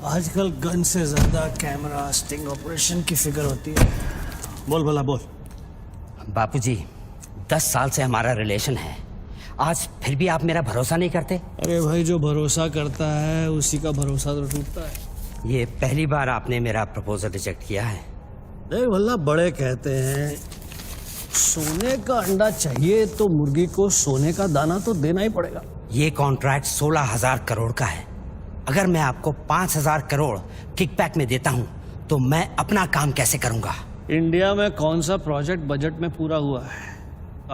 आजकल गन से ज्यादा कैमरा स्टिंग ऑपरेशन की फिक्र होती है। बोल भला बोल। बापूजी 10 साल से हमारा रिलेशन है, आज फिर भी आप मेरा भरोसा नहीं करते? अरे भाई, जो भरोसा करता है उसी का भरोसा तो टूटता है। ये पहली बार आपने मेरा प्रपोजल रिजेक्ट किया है। देख भला, बड़े कहते हैं सोने का अंडा चाहिए तो मुर्गी को सोने का दाना तो देना ही पड़ेगा। ये कॉन्ट्रैक्ट 16,000 करोड़ का है। अगर मैं आपको 5,000 करोड़ किकबैक में देता हूं तो मैं अपना काम कैसे करूंगा? इंडिया में कौन सा प्रोजेक्ट बजट में पूरा हुआ है?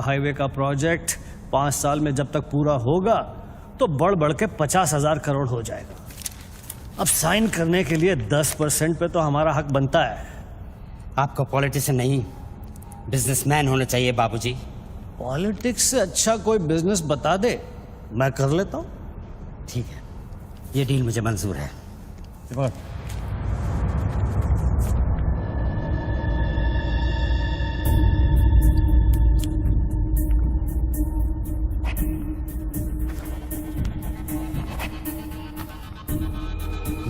हाईवे का प्रोजेक्ट 5 साल में जब तक पूरा होगा तो बढ़ बढ़ के 50,000 करोड़ हो जाएगा। अब साइन करने के लिए 10% पे तो हमारा हक बनता है। आपको पॉलिटिशियन नहीं बिजनेसमैन होना चाहिए बाबूजी। पॉलिटिक्स से अच्छा कोई बिजनेस बता दे, मैं कर लेता हूं। ठीक है, ये डील मुझे मंजूर है।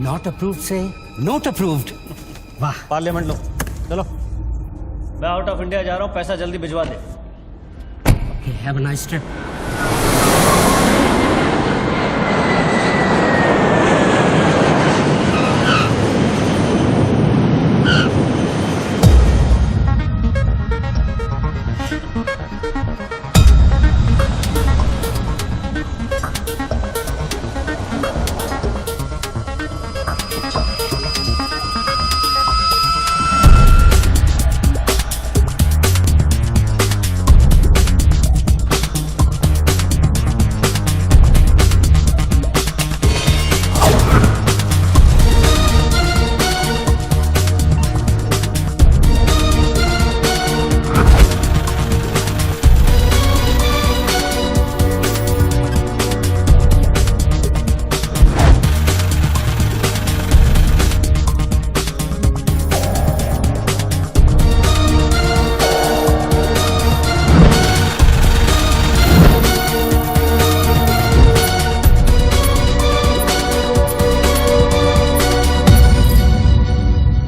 नॉट अप्रूव्ड से नॉट अप्रूव्ड। वाह। पार्लियामेंट लो, चलो। मैं आउट ऑफ इंडिया जा रहा हूं, पैसा जल्दी भिजवा दे। Have a nice trip.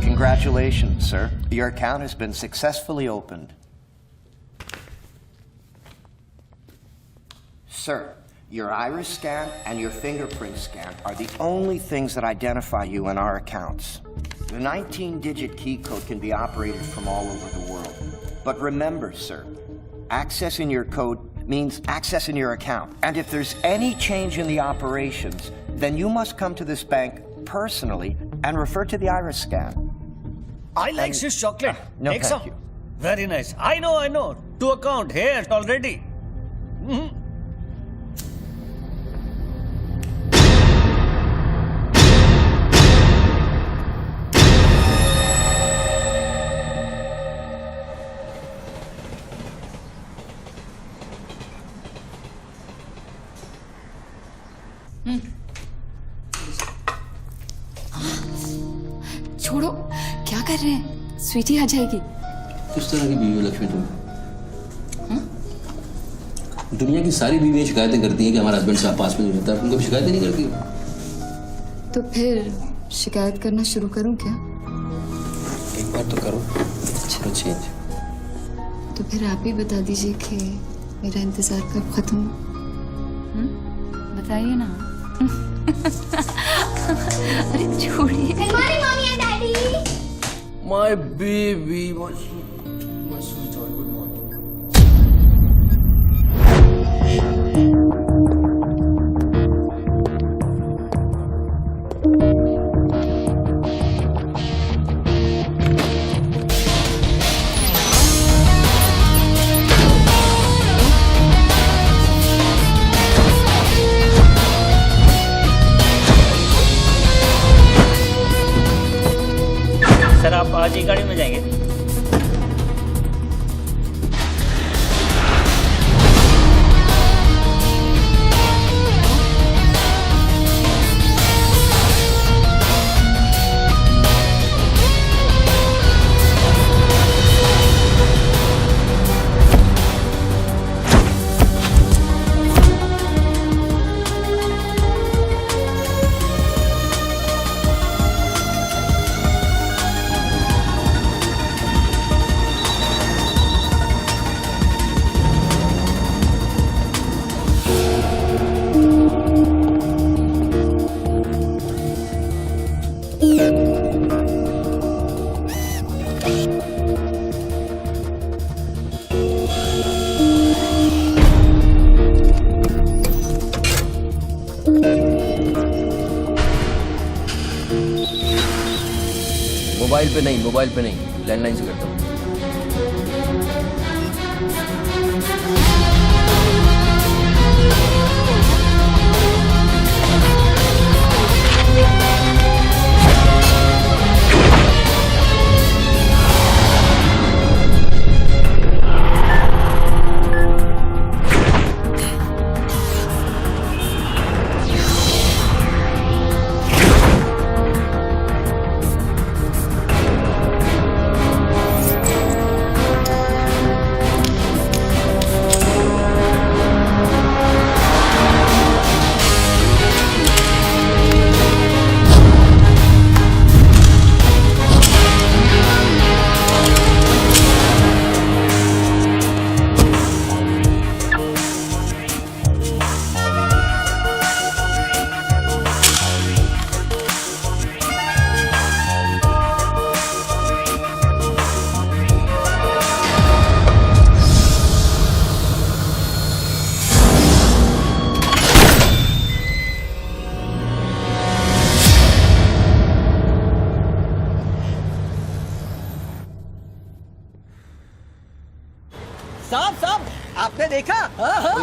Congratulations, sir. Your account has been successfully opened. Sir, your iris scan and your fingerprint scan are the only things that identify you in our accounts. The 19-digit key code can be operated from all over the world. But remember, sir, accessing your code means accessing your account. And if there's any change in the operations, then you must come to this bank personally and refer to the iris scan. I like Swiss chocolate. No, Take thank some. you. Very nice. I know. To account here already. छोड़ो, क्या कर रहे हैं? स्वीटी आ जाएगी। किस तरह की बीवी हो लक्ष्मी तुम? दुनिया की सारी बीवियां शिकायतें करती हैं कि हमारा हस्बैंड साहब पास में नहीं रहता। तुम कभी शिकायतें नहीं करती हो? तो फिर शिकायत करना शुरू करूं क्या? एक बार तो करो, अच्छा चेंज। तो फिर आप ही बता दीजिए कि मेरा इंतजार कब खत्म हो? बताइए ना। अरे छोड़िए। My baby, my sweetheart, good morning. Sir आप आज ही गाड़ी में जाएंगे? मोबाइल पे नहीं, लैंडलाइन से करता हूँ। साहब आपने देखा?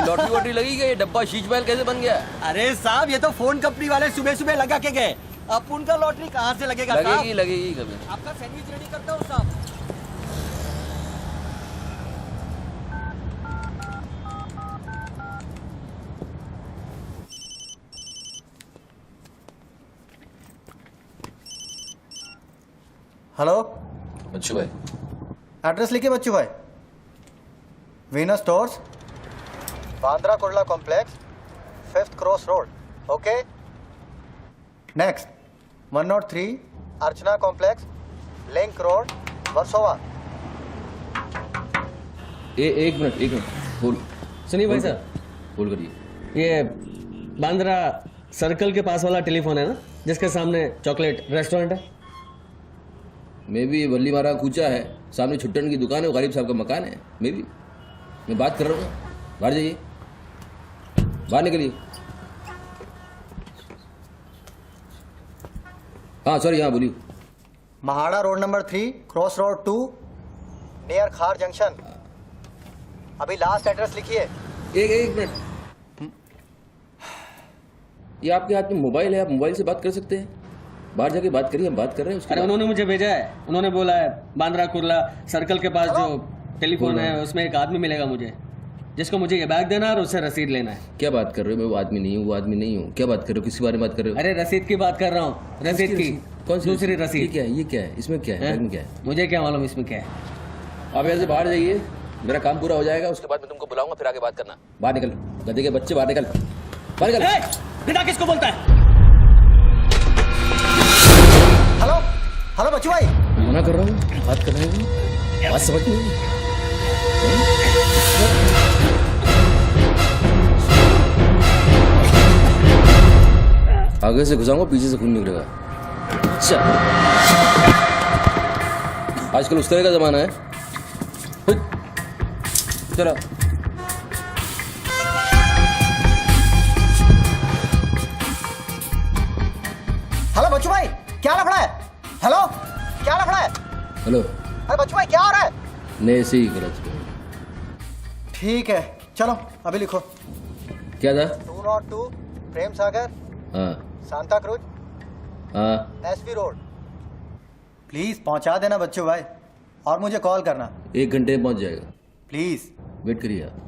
लॉटरी वॉटरी लगी गई, डब्बा शीश महल कैसे बन गया? अरे साहब ये तो फोन कंपनी वाले सुबह सुबह लगा के गए। अब उनका लॉटरी कहाँ से लगेगा? लगेगी कभी। आपका सैंडविच रेडी करता हूँ साहब। हेलो बच्चू भाई, एड्रेस लिखिए बच्चू भाई। Venus stores, Bandra Kurla complex, 5th cross road. Okay next 103 अर्चना कॉम्प्लेक्स, लिंक रोड, वर्सोवा। एक मिनट बोल। सुनिए भाई साहब, बोल करिए। ये बांद्रा सर्कल के पास वाला टेलीफोन है ना, जिसके सामने चॉकलेट रेस्टोरेंट है? मैं भी वल्ली मारा कूचा है, सामने छुट्टन की दुकान है, वो गरीब साहब का मकान है। मैं बात कर रहा हूँ, बाहर जाइए, बाहर निकलिए। हाँ सॉरी, हाँ बोलिए। MHADA road number 3 cross road 2 near खार जंक्शन। अभी लास्ट एड्रेस लिखिए। एक मिनट, ये आपके हाथ में मोबाइल है, आप मोबाइल से बात कर सकते हैं। बाहर जाके बात करिए, हम बात कर रहे हैं उसके। अरे उन्होंने मुझे भेजा है, उन्होंने बोला है बांद्रा कुर्ला सर्कल के पास जो टेलीफोन है उसमें एक आदमी मिलेगा मुझे, जिसको मुझे ये बैग देना है और उससे रसीद लेना है। क्या बात कर रहे हो? मैं वो आदमी नहीं हूँ। क्या बात कर रहे हो? किसी बारे में बात कर रहे हो? अरे रसीद की बात कर रहा हूँ, रसीद की। कौन सी दूसरी रसीद? ये क्या है? इसमें क्या है? बैग में क्या है? मुझे क्या मालूम इसमें क्या है। आप यहाँ से बाहर जाइए, मेरा काम पूरा हो जाएगा, उसके बाद मैं तुमको बुलाऊंगा, फिर आगे बात करना। बाहर निकल, गधे के बच्चे, बाहर निकल, बाहर निकल। पिता किसको बोलता है? हेलो हेलो बच्चू भाई, मना कर रहा हूँ, बात कर रहे हैं, बात समझ नहीं। आगे से घुसाऊंगा, पीछे से खून निकलेगा। अच्छा, आजकल उस तरह का जमाना है। चलो हेलो बच्चू भाई, क्या लफड़ा है? हेलो क्या लफड़ा है? हेलो, अरे बच्चू भाई क्या हो रहा है? नहीं सही गलत। ठीक है चलो अभी लिखो। क्या था? 202 प्रेम सागर, हाँ सांता क्रूज, हाँ। SV road. प्लीज़ पहुंचा देना बच्चों भाई, और मुझे कॉल करना 1 घंटे में पहुंच जाएगा, प्लीज़। वेट करिए आप।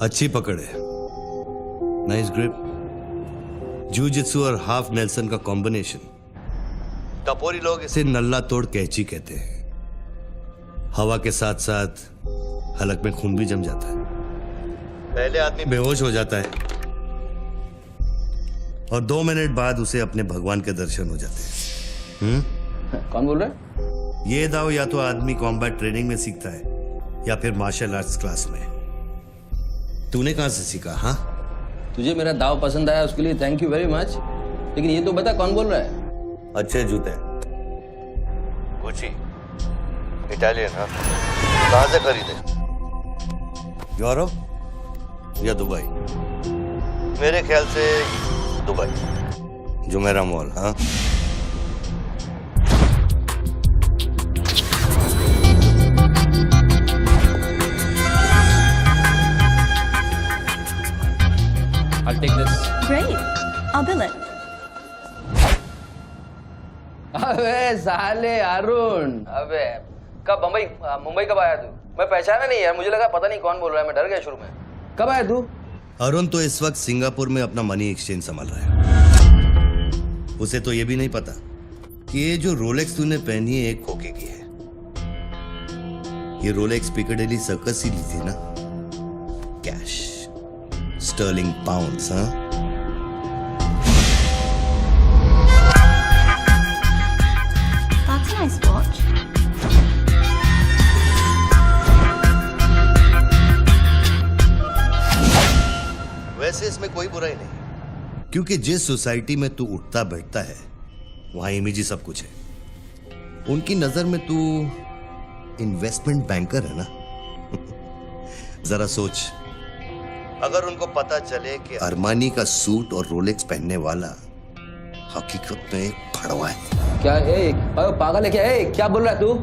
अच्छी पकड़ है, नाइस ग्रिप। जूजित्सु और हाफ नेल्सन का कॉम्बिनेशन। टपोरी लोग इसे नल्ला तोड़ कैची कहते हैं। हवा के साथ साथ हलक में खून भी जम जाता है। पहले आदमी बेहोश हो जाता है और 2 मिनट बाद उसे अपने भगवान के दर्शन हो जाते हैं। कौन बोल रहा है? ये दाव या तो आदमी कॉम्बैट ट्रेनिंग में सीखता है या फिर मार्शल आर्ट्स क्लास में। तूने कहां से सीखा? हाँ, तुझे मेरा दाव पसंद आया, उसके लिए थैंक यू वेरी मच। लेकिन ये तो बता कौन बोल रहा है? अच्छे जूते, गुची, इटालियन। हाँ, कहां से खरीदे? यूरोप या दुबई? मेरे ख्याल से दुबई, जुमेरा मॉल। हाँ, I'll take this. Great. I'll bill it. अबे साले अरुण, अबे कब मुंबई कब आया तू? मैं पहचाना नहीं यार, मुझे लगा पता नहीं कौन बोल रहा है, मैं डर गया शुरू में। कब आया तू? अरुण तो इस वक्त सिंगापुर में अपना मनी एक्सचेंज संभाल रहा है। उसे तो ये भी नहीं पता कि ये जो रोलेक्स तूने पहनी है एक खोखे की है। ये रोलेक्स पिकाडेली सर्कस ही ली थी ना? Cash, sterling pounds. हाँ, That's a nice watch. वैसे इसमें कोई बुराई नहीं, क्योंकि जिस सोसाइटी में तू उठता बैठता है वहां इमेज ही सब कुछ है। उनकी नजर में तू इन्वेस्टमेंट बैंकर है ना? जरा सोच, अगर उनको पता चले कि अरमानी का सूट और रोलेक्स पहनने वाला हकीकत में एक भड़वा है। क्या पागल है क्या? क्या बोल रहा है तू?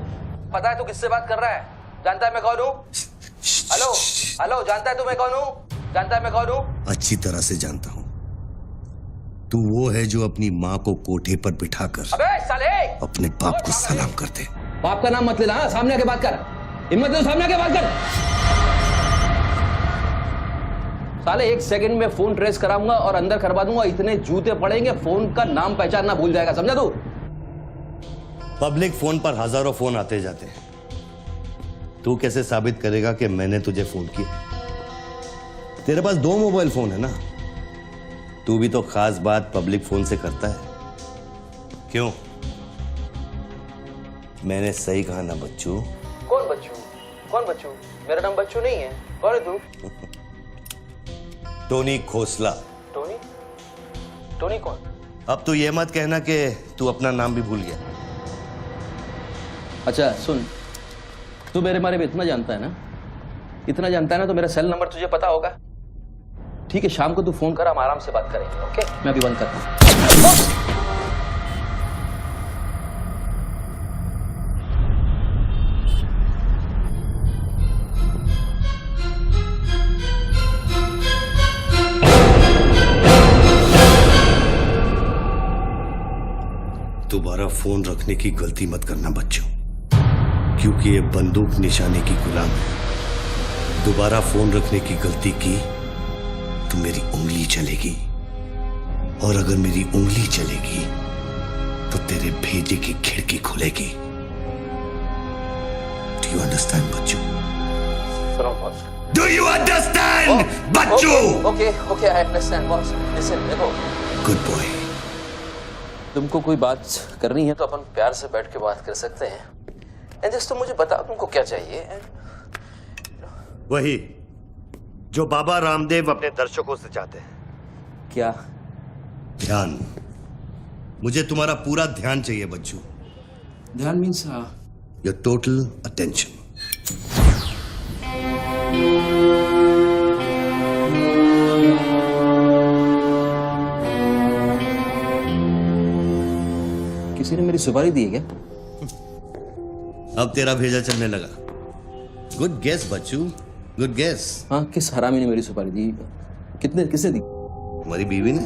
पता है तू किससे बात कर रहा है? जानता है मैं कौन हूँ? हेलो हेलो, जानता है तू मैं कौन हूँ? जानता है मैं कौन हूँ? अच्छी तरह से जानता हूं। तू वो है जो अपनी माँ को कोठे पर बिठाकर अबे साले अपने बाप को सलाम कर दे। बाप का नाम मत लेना, हाँ? सामने आके बात कर, हिम्मत है तो सामने आके बात कर। साले 1 सेकंड में फोन ट्रेस कराऊंगा और अंदर करवा दूंगा, इतने जूते पड़ेंगे फोन का नाम पहचानना भूल जाएगा, समझा तू? पब्लिक फोन पर हजारों फोन आते जाते हैं। तू कैसे साबित करेगा कि मैंने तुझे फोन किया? तेरे पास 2 मोबाइल फोन है ना? तू भी तो खास बात पब्लिक फोन से करता है, क्यों? मैंने सही कहा ना बच्चू? कौन बच्चू? कौन बच्चू? मेरा नाम बच्चू नहीं है। कौन है तू? टोनी खोसला। टोनी? टोनी कौन? अब तू ये मत कहना कि तू अपना नाम भी भूल गया। अच्छा सुन, तू मेरे बारे में इतना जानता है ना, इतना जानता है ना, तो मेरा सेल नंबर तुझे पता होगा। ठीक है, शाम को तू फोन कर, हम आराम से बात करेंगे। ओके, मैं अभी बंद करता हूँ। दोबारा फोन रखने की गलती मत करना बच्चों, क्योंकि ये बंदूक निशाने की गुलाम है। दोबारा फोन रखने की गलती की तो मेरी उंगली चलेगी, और अगर मेरी उंगली चलेगी तो तेरे भेजे की खिड़की खुलेगी। Do you understand Bachchu? Do you understand Bachchu? Okay okay, I understand boss. Listen, देखो, गुड बॉय। तुमको कोई बात करनी है तो अपन प्यार से बैठ के बात कर सकते हैं। एंड जस्ट तुम मुझे बताओ तुमको क्या चाहिए। वही जो बाबा रामदेव अपने दर्शकों से चाहते हैं। क्या? ध्यान। मुझे तुम्हारा पूरा ध्यान चाहिए बच्चू। ध्यान मीन्स योर टोटल अटेंशन। सुपारी दी है क्या? अब तेरा भेजा चलने लगा। गुड गेस बच्चू, गुड गेस। हाँ, किस हरामी ने मेरी सुपारी दी? किसने दी? हमारी बीवी ने।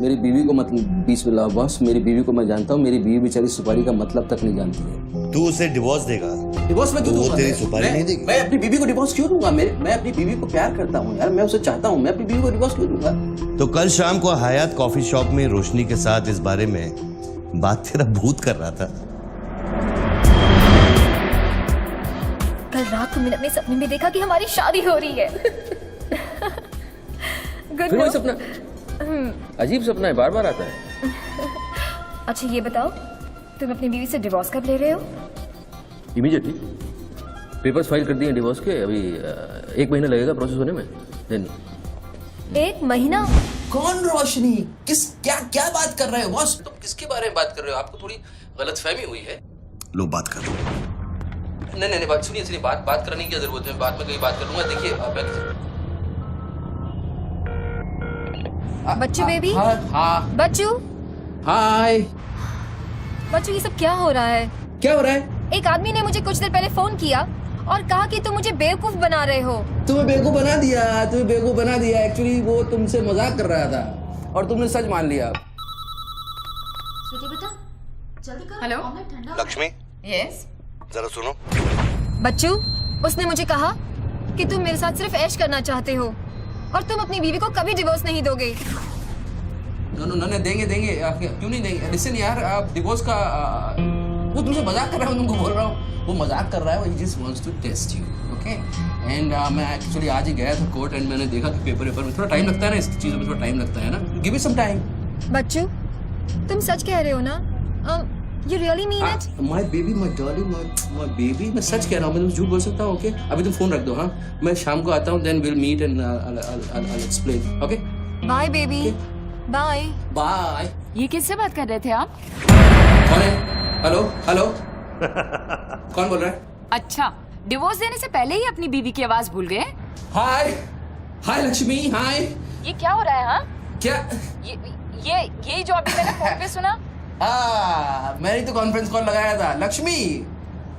मेरी बीवी को मतलब बीच में लाओ बॉस। मेरी बीवी को मैं जानता हूँ। मेरी बीवी बेचारी सुपारी का मतलब तक नहीं जानती है। तू उसे डिवोर्स देगा? डिवोर्स में क्यों दूंगा? वो तेरी सुपारी नहीं देगी? मैं अपनी बीवी को डिवोर्स क्यों दूंगा? मैं अपनी बीवी को प्यार करता हूँ यार, मैं उसे चाहता हूँ। मैं अपनी बीवी को डिवोर्स क्यों दूंगा? तो कल शाम को हयात कॉफी शॉप में रोशनी के साथ इस बारे में बात तेरा भूत कर रहा था। कल रात को मैंने अपने सपने में देखा कि हमारी शादी हो रही है। फिर वही सपना? अजीब सपना है, बार बार आता है। अच्छा ये बताओ, तुम अपनी बीवी से डिवोर्स कब ले रहे हो? इमीडिएटली। पेपर्स फाइल कर दिए डिवोर्स के। अभी 1 महीना लगेगा प्रोसेस होने में। देन 1 महीना? कौन रोशनी? क्या बात कर रहे हो बॉस? तुम किसके बारे में बात कर रहे हो? आपको थोड़ी गलतफहमी हुई है। लो बात कर। नहीं, बात सुनिए, बात करने की जरूरत है। बाद में कहीं बात कर लूंगा। देखिए बच्चू बेबी। हाँ। बच्चू। हाय। बच्चू ये सब क्या हो रहा है? क्या हो रहा है? एक आदमी ने मुझे कुछ देर पहले फोन किया और कहा कि तुम मुझे बेवकूफ बना रहे हो। तुम्हें बेवकूफ बना दिया। एक्चुअली वो तुमसे मजाक कर रहा था और तुमने सच मान लिया। बेटा जल्दी करो। हेलो लक्ष्मी, यस जरा सुनो। बच्चू, उसने मुझे कहा कि तुम मेरे साथ सिर्फ ऐश करना चाहते हो और तुम अपनी बीवी को कभी डिवोर्स नहीं दोगे। नो, देंगे। क्यों नहीं देंगे? लिसन यार, आप डिवोर्स का वो तुमसे मजाक कर रहा है। तुमको बोल रहा हूँ, वो मजाक कर रहा है। वो just wants to test you, okay? And मैं एक्चुअली आज ही गया था कोर्ट एंड मैंने देखा कि पेपर में थोड़ा टाइम लगता है ना, इस चीज़ों में थोड़ा टाइम लगता है ना। Give me some time. बच्चू, तुम सच कह रहे हो ना? You really mean it? My baby, my darling, my baby, मैं सच कह रहा हूँ। मैं तुमसे झूठ बोल सकता हूँ? ओके, अभी तुम फोन रख दो। हाँ, मैं शाम को आता हूँ। Then we'll meet and I'll explain. Okay? Bye baby. Bye. Bye. ये किससे बात कर रहे थे आप? कौन है? हेलो कौन बोल रहा है? अच्छा, डिवोर्स देने से पहले ही अपनी बीवी की आवाज भूल गए? हाय लक्ष्मी, हाय। ये क्या हो रहा है? हाँ, क्या? ये जो अभी मैंने फोन पे सुना। मैंने तो कॉन्फ्रेंस कॉल लगाया था। Lakshmi,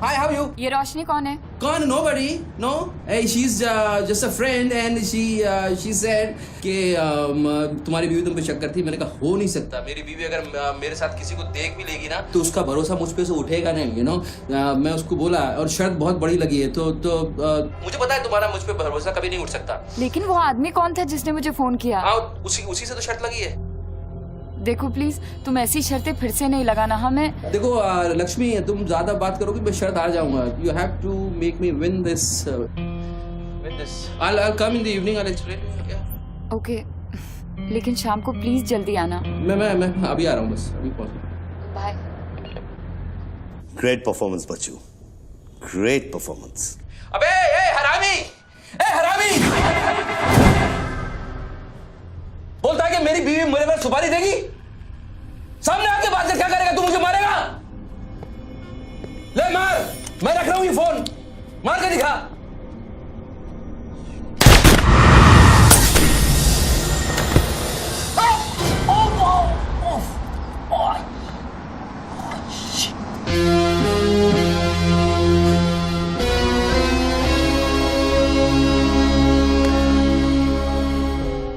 hi, how you? ये रोशनी कौन है? कौन? Nobody, no. She is just a friend and she said कि तुम्हारी बीवी तुम पे शक करती है। मैंने कहा हो नहीं सकता। मेरी बीवी अगर मेरे साथ किसी को देख भी लेगी ना तो उसका भरोसा मुझ पे से उठेगा नहीं, यू नो। मैं उसको बोला और शर्त बहुत बड़ी लगी है तो मुझे पता है तुम्हारा मुझ पे भरोसा कभी नहीं उठ सकता। लेकिन वो आदमी कौन था जिसने मुझे फोन किया? उसी से तो शर्त लगी है। देखो प्लीज, तुम ऐसी शर्तें फिर से नहीं लगाना। हमें देखो लक्ष्मी, तुम ज्यादा बात करोगे मैं शर्त हार जाऊंगा। You have to make me win this. I'll come in the evening, I'll explain. Yeah. Okay, लेकिन शाम को प्लीज जल्दी आना। मैं अभी आ रहा हूँ, बस अभी पहुंच। बाय। ग्रेट परफॉर्मेंस बच्चू, ग्रेट परफॉर्मेंस। अबे हरामी, बोलता है कि मेरी बीवी मेरे पर सुपारी देगी। सामने आके बात कर, क्या करेगा तू? मुझे मारेगा? ले मार, मैं रख रहा हूं ये फोन, मार के दिखा।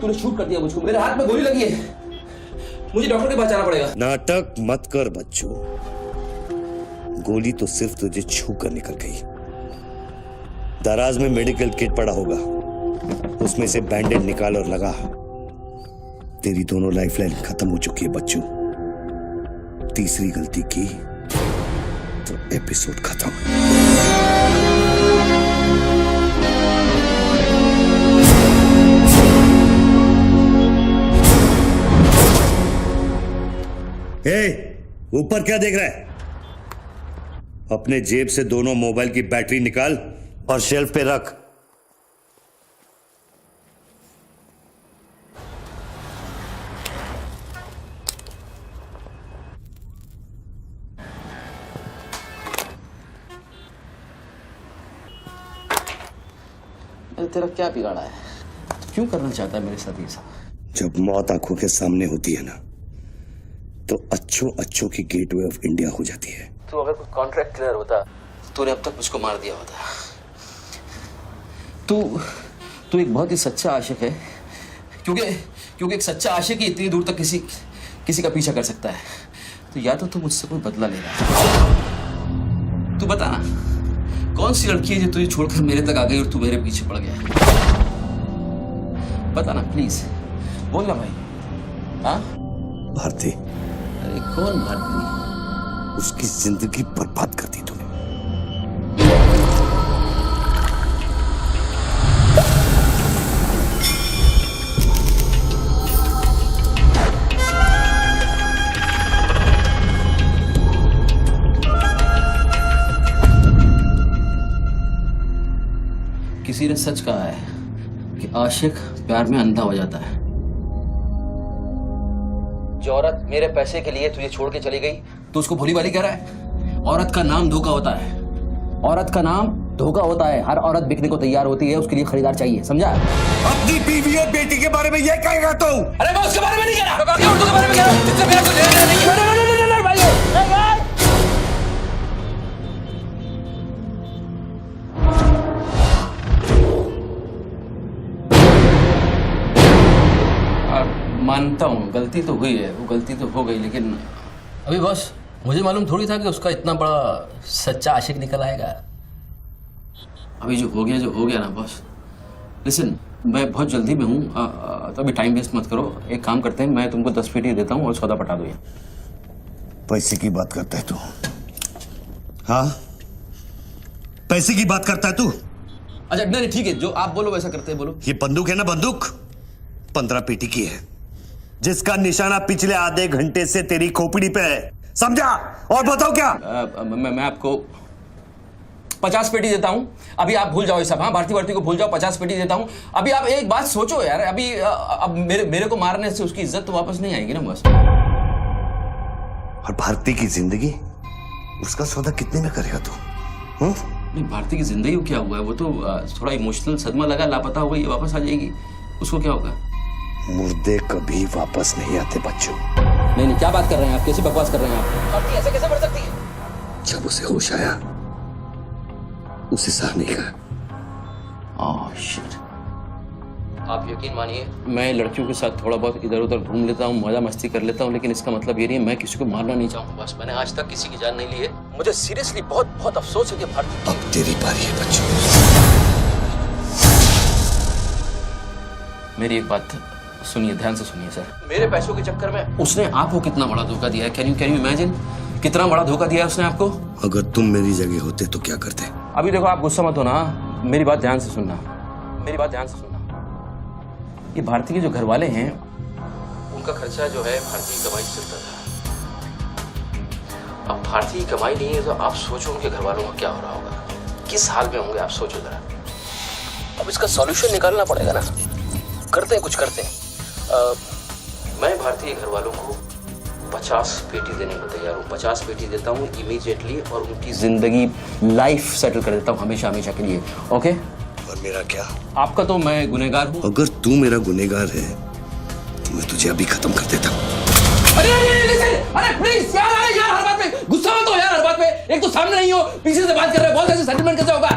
तूने शूट कर दिया मुझको, मेरे हाथ में गोली लगी है। मुझे डॉक्टर के पास जाना पड़ेगा। नाटक मत कर बच्चू, गोली तो सिर्फ तुझे छू कर निकल गई। दराज में मेडिकल किट पड़ा होगा, उसमें से बैंडेज निकाल और लगा। तेरी दोनों लाइफलाइन खत्म हो चुकी है बच्चू। तीसरी गलती की तो एपिसोड खत्म। ऊपर क्या देख रहा है? अपने जेब से दोनों मोबाइल की बैटरी निकाल और शेल्फ पे रख। तेरा क्या बिगाड़ा है? क्यों करना चाहता है मेरे साथ ये सब? जब मौत आंखों के सामने होती है ना, तो अच्छों की गेटवे ऑफ इंडिया हो जाती है। तो अगर कोई कॉन्ट्रैक्ट क्लियर होता तूने अब तक मुझको मार दिया होता। तू एक बहुत ही सच्चा आशिक है, क्योंकि एक सच्चा आशिक ही इतनी दूर तक किसी का पीछा कर सकता है। तो या तो तू मुझसे कोई बदला ले रहा है। तू बता ना, कौन सी लड़की है जो तुझे छोड़कर मेरे तक आ गई और तू मेरे पीछे पड़ गया? बता ना प्लीज, बोल ना भाई। हाँ भारती। अरे कौन भारती? उसकी जिंदगी बर्बाद कर दी तूने। किसी ने सच कहा है कि आशिक प्यार में अंधा हो जाता है। जो औरत मेरे पैसे के लिए तुझे छोड़ के चली गई तो उसको भोली भाली कह रहा है? औरत का नाम धोखा होता है। औरत का नाम धोखा होता है। हर औरत बिकने को तैयार होती है, उसके लिए खरीदार चाहिए, समझा? अपनी बीवी और बेटी के बारे में ये कहेगा तू? अरे मैं उसके बारे में नहीं कह रहा, मैं औरतों के बारे में कह रहा हूं। जिससे मेरा कुछ लेना नहीं है। मानता हूँ गलती तो हुई है, वो गलती तो हो गई, लेकिन अभी बॉस मुझे मालूम थोड़ी था कि उसका इतना बड़ा सच्चा आशिक निकल आएगा। अभी जो हो गया ना बॉस। लिसन, मैं बहुत जल्दी में हूँ, तो अभी टाइम वेस्ट मत करो। एक काम करते हैं, मैं तुमको 10 पेटी देता हूँ और सौदा पटा दो। ये पैसे की बात करता है तू? हाँ, पैसे की बात करता है तू? अच्छा नहीं ठीक है, जो आप बोलो वैसा करते हैं, बोलो। ये बंदूक है ना, बंदूक 15 पेटी की है, जिसका निशाना पिछले आधे घंटे से तेरी खोपड़ी पे है, समझा? और बताओ क्या? मैं आपको 50 पेटी देता हूं। अभी आप भूल जाओ ये सब। हाँ, भारती को भूल जाओ, 50 पेटी देता हूं। अभी आप एक बात सोचो यार, अभी अब मेरे को मारने से उसकी इज्जत तो वापस नहीं आएगी ना बस। और भारती की जिंदगी, उसका सौदा कितने में करेगा तू? नहीं, भारती की जिंदगी को क्या हुआ है? वो तो थोड़ा इमोशनल सदमा लगा, लापता हो गई, वापस आ जाएगी। उसको क्या होगा? मुर्दे कभी वापस नहीं आते बच्चों। नहीं, क्या बात कर रहे हैं आप? कैसे बकवास कर रहे हैं आप? भारती ऐसे कैसे बढ़ सकती है? जब उसे होश आया, उसे सह नहीं कहा। Oh shit. आप यकीन मानिए, मैं लड़कियों के साथ थोड़ा बहुत इधर उधर घूम लेता हूँ, मजा मस्ती कर लेता हूँ, लेकिन इसका मतलब ये नहीं है मैं किसी को मारना नहीं चाहूँगा। बस मैंने आज तक किसी की जान नहीं ली है। मुझे सीरियसली बहुत अफसोस है कि भारती। अब तेरी बारी है बच्चों। मेरी एक बात सुनिए, ध्यान से सुनिए सर। मेरे पैसों के चक्कर में उसने आपको कितना बड़ा धोखा दिया है? कैन यू इमेजिन कितना बड़ा धोखा दिया है उसने आपको? अगर तुम मेरी जगह होते तो क्या करते? अभी देखो, आप गुस्सा मत होना, मेरी बात ध्यान से सुनना, मेरी बात ध्यान से सुनना। ये भारती के जो घर वाले हैं, उनका खर्चा जो है भारती की कमाई से चलता था। अब भारती की कमाई नहीं है तो आप सोचो उनके घर वालों का क्या हो रहा होगा, किस हाल में होंगे, आप सोचो जरा। अब इसका सॉल्यूशन निकालना पड़ेगा ना। करते हैं, कुछ करते हैं। मैं भारतीय घर वालों को 50 पेटी देने को तैयार हूँ। 50 पेटी देता हूँ इमीडिएटली और उनकी जिंदगी लाइफ सेटल कर देता हूँ हमेशा के लिए। ओके? और मेरा क्या? आपका तो मैं गुनहगार हूँ। अगर तू मेरा गुनहगार है तो मैं तुझे अभी खत्म कर देता हूँ। अरे प्लीज यार, हर बात में गुस्सा मत हो यार, हर बात में। एक तो सामने नहीं हो, पीछे से बात कर रहे हो, बहुत ऐसे सेटलमेंट कैसे होगा?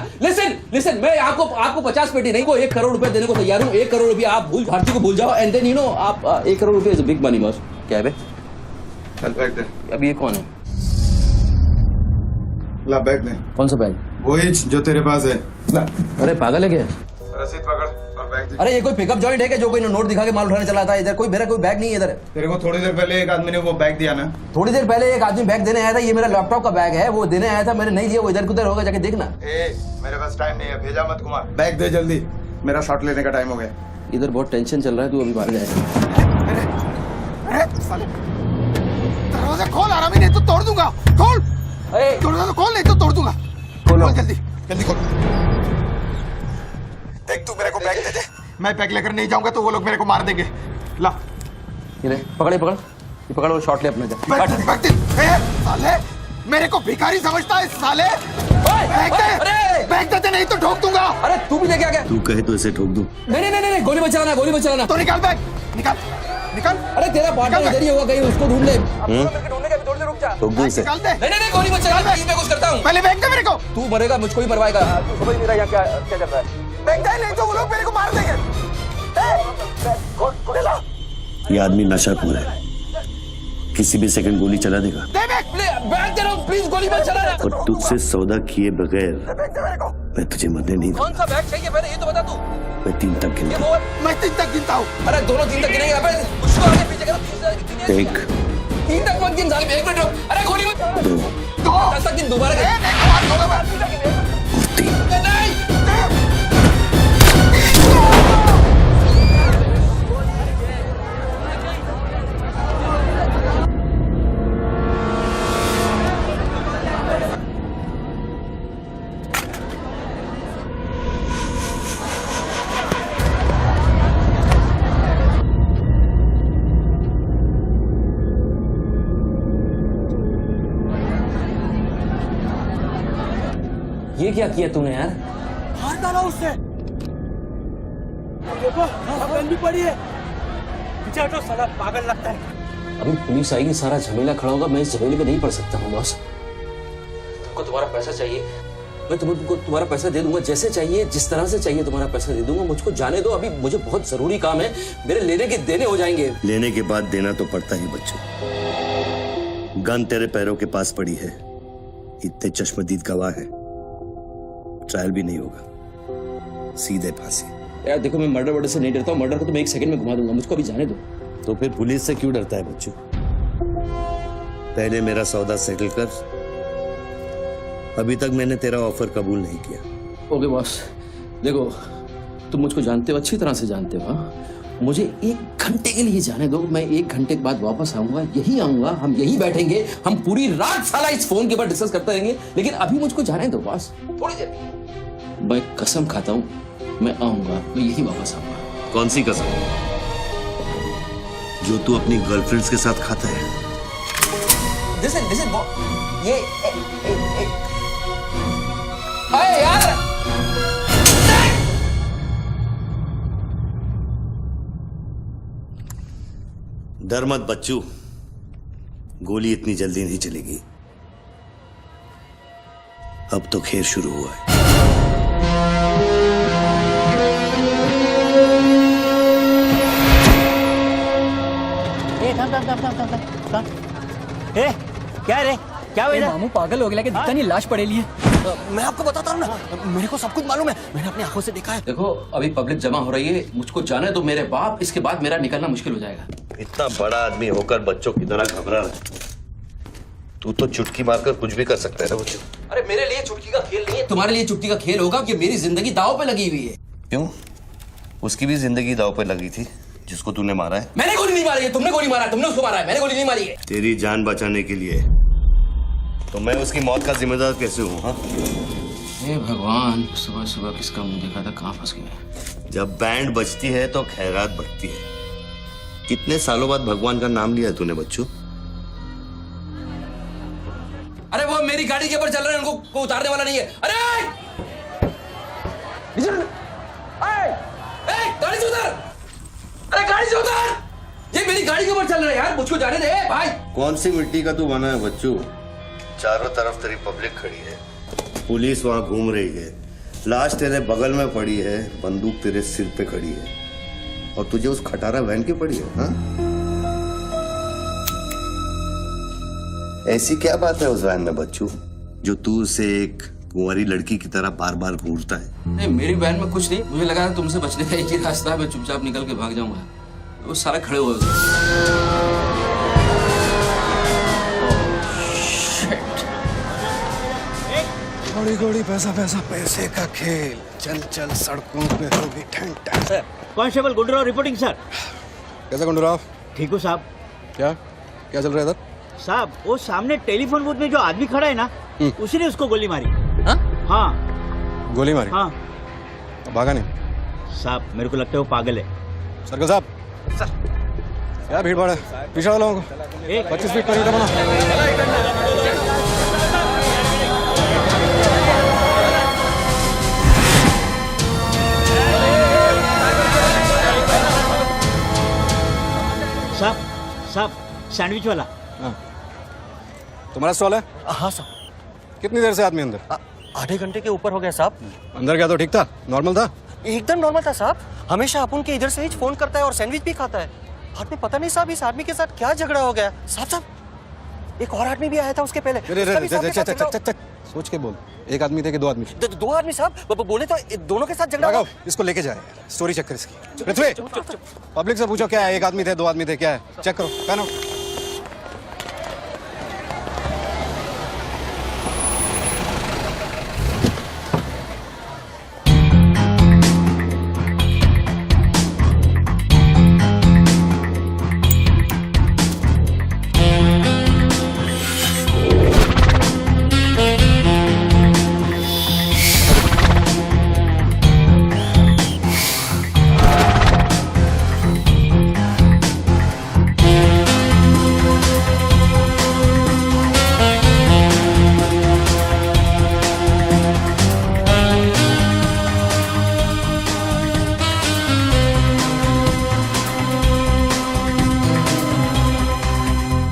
लिसन, मैं आपको 50 पेटी नहीं, को 1 करोड़ रुपए देने को तैयार हूँ। 1 करोड़ रुपए आप भारती को भूल जाओ, एंड देन आप 1 करोड़ रुपए इज बिग मनी बॉस। क्या है बे? बैग दे। अब ये कौन है? ला बैग दे। कौन सा बैग? वही जो तेरे पास है। ला। अरे पागल है क्या? रसीद पकड़ और बैग दे। अरे ये कोई पिकअप जॉइंट है क्या जो कोई नोट दिखा के माल उठाने चला था? इधर मेरा कोई बैग नहीं है इधर। तेरे को थोड़ी देर पहले एक आदमी ने वो बैग दिया ना? थोड़ी देर पहले एक आदमी बैग देने आया था। ये मेरा लैपटॉप का बैग है, वो देने आया था, मैंने नहीं लिया। वो इधर उधर होगा, जाके देखना। मेरे पास टाइम नहीं है, भेजा मत कुमार। बैग दे जल्दी, मेरा शॉट लेने का टाइम हो गया। इधर बहुत टेंशन चल रहा है, तू अभी बाहर जाएगा। दरवाजा खोल, आराम ही नहीं तो तोड़ दूंगा। खोल दरवाजा, खोल नहीं तो तोड़ दूंगा। खोल जल्दी खोल। देख, तू मेरे को बैग दे दे। मैं बैग लेकर नहीं जाऊंगा तो वो लोग मेरे को मार देंगे। ला, ये पकड़ और शॉट ले अपने। साले मेरे को भिखारी समझता है साले। बैग दे नहीं तो ठोक दूंगा। अरे तू भी लेके आ गया? तू कहे तो इसे ठोक दूं? नहीं, गोली मत चलाना। तो निकाल बैग, निकाल। निकल। अरे तेरा पार्टनर इधर ही होगा, कहीं उसको ढूंढ ले। ढूंढ दूं उसे। निकाल दे। नहीं गोली मत चला, मैं कुछ करता हूँ। पहले फेंक दे मेरे को। तू मरेगा, मुझको ही मरवाएगा। समझ नहीं रहा यहाँ क्या चल रहा है। फेंक दे, नहीं तो वो लोग मेरे को मार देंगे। ये आदमी नशाखोर है, किसी भी सेकंड गोली चला देगा। दे बैग। बैग दे रहा हूँ, प्लीज गोली मत चलाना। और तुझसे सौदा किए बगैर मैं तुझे मरने नहीं दूंगा। कौन सा बैग चाहिए पहले ये तो बता तू। मैं 3 तक ये गिनूंगा। वो मैं 3 तक गिनता हूँ। अरे दोनों 3 तक गिनेंगे। अबे उसको आगे पीछे करो, 1 3 तक मत गिन साले, 1 मिनट रुक। अरे गोली मत। 2 10 तक गिन, दोबारा गिन। और 3। नहीं। ये क्या किया तूने यार? मार डाला उससे। देखो गन भी पड़ी है। पीछे हटो, साला पागल लगता है। अभी पुलिस आएगी, सारा झमेला खड़ा होगा। मैं इस झमेले में नहीं पड़ सकता हूँ बॉस। तुमको तुम्हारा पैसा चाहिए, मैं तुमको तुम्हारा पैसा दे दूंगा। जैसे चाहिए, जिस तरह से चाहिए तुम्हारा पैसा दे दूंगा। मुझको जाने दो, अभी मुझे बहुत जरूरी काम है। मेरे लेने के देने हो जाएंगे। लेने के बाद देना तो पड़ता ही बच्चों। गन तेरे पैरों के पास पड़ी है, इतने चश्मदीद गवाह है, ट्रायल भी नहीं होगा, सीधे फांसी। यार देखो, मैं मर्डर से नहीं डरता हूँ। मर्डर को तो मैं 1 सेकंड में घुमा दूंगा। मुझको अभी जाने दो। तो फिर पुलिस से क्यों डरता है बच्चों? पहले मेरा सौदा सेटल कर। अभी तक मैंने तेरा ऑफर कबूल नहीं किया। ओके बॉस, देखो तुम मुझको जानते हो, अच्छी तरह से जानते हो। हाँ? मुझे 1 घंटे के लिए जाने दो। मैं 1 घंटे के बाद वापस आऊंगा, यही आऊंगा, हम यही बैठेंगे, हम पूरी रात साला इस फोन के ऊपर डिस्कस करते रहेंगे। लेकिन अभी मुझको जाने दो बॉस, थोड़ी देर। मैं कसम खाता हूँ, मैं आऊंगा, मैं यही वापस आऊंगा। कौन सी कसम? जो तू अपनी गर्लफ्रेंड्स के साथ खाता है। Listen, ये अरे यार, डर मत बच्चू, गोली इतनी जल्दी नहीं चलेगी। अब तो खेल शुरू हुआ है। थम। ए, क्या रे? क्या हुआ? मामू पागल हो गया कि दिखता नहीं, लाश पड़ेली है। मैं आपको बताता हूँ ना, मेरे को सब कुछ मालूम है, मैंने अपनी आंखों से देखा है। देखो अभी पब्लिक जमा हो रही है, मुझको जाने दो मेरे बाप। इसके बाद मेरा निकलना मुश्किल हो जाएगा। इतना बड़ा आदमी होकर बच्चों की तरह घबरा रहा है। तू तो चुटकी मारकर कुछ भी कर सकता है ना बच्चों। अरे मेरे लिए चुटकी का खेल नहीं है, तुम्हारे लिए चुटकी का खेल होगा कि मेरी जिंदगी दांव पे लगी हुई है। क्यों? उसकी भी जिंदगी दांव पे लगी थी, जिसको तूने मारा है। मैंने गोली नहीं मारी है, तुमने गोली मारा है, तुमने उसको मारा है, मैंने गोली नहीं मारी है। तेरी जान बचाने के लिए तो मैं उसकी मौत का जिम्मेदार कैसे हूँ? हाँ, हे भगवान, सुबह सुबह किसका मुंह देखा था, कहाँ फंस गया। जब बैंड बजती है तो खैरात बढ़ती है। कितने सालों बाद भगवान का नाम लिया तूने बच्चों? अरे वो मेरी गाड़ी के ऊपर चल रहे हैं, उनको को उतारने वाला नहीं है। अरे गाड़ी से उतार, अरे गाड़ी से उतार, ये मेरी गाड़ी के ऊपर चल रहा है यार, मुझको जाने दे भाई। कौन सी मिट्टी का तू बना है बच्चों? चारों तरफ तेरी पब्लिक खड़ी है, पुलिस वहां घूम रही है, लाश तेरे बगल में पड़ी है, बंदूक तेरे सिर पे खड़ी है, और तुझे उस खटारा वैन के पड़ी है। हाँ? ऐसी क्या बात है उस वैन में बच्चू जो तू उसे एक कुंवारी लड़की की तरह बार बार घूरता है? नहीं, मेरी वैन में कुछ नहीं, मुझे लगा था तुमसे बचने का एक ही रास्ता है, मैं चुपचाप निकल के भाग जाऊंगा। वो सारे खड़े हुए घोड़ी घोड़ी पैसा पैसा पैसे का खेल, चल चल सड़कों पे होगी ठन ठन। Sir, constable Gundurao reporting sir. कैसा गुंडूराव? ठीक हो साहब। क्या क्या चल रहा है इधर? साहब वो सामने टेलीफोन बूथ में जो आदमी खड़ा है ना, उसी ने उसको गोली मारी। हाँ गोली मारी? हाँ भागा नहीं? साहब मेरे को लगता है वो पागल है। सर्कल साहब सर, क्या भीड़ भाड़ है, पीछे वालों को 25 फीट पर बना। साहब सैंडविच वाला। तुम्हारा स्टॉल है? हाँ साहब। कितनी देर से आदमी अंदर? आधे घंटे के ऊपर हो गया साहब। अंदर गया तो ठीक था, नॉर्मल था? एकदम नॉर्मल था साहब। हमेशा अपन के इधर से ही फोन करता है और सैंडविच भी खाता है। बाद में पता नहीं साहब इस आदमी के साथ क्या झगड़ा हो गया। साहब एक और आदमी भी आया था उसके पहले। सोच के बोल, एक आदमी थे कि दो आदमी? दो आदमी साहब। बोले तो दोनों के साथ झगड़ा हुआ। इसको लेके जाए, स्टोरी चेक कर इसकी। पृथ्वी, पब्लिक से पूछो क्या है, एक आदमी थे, दो आदमी थे, क्या है? चेक करो, पहनो।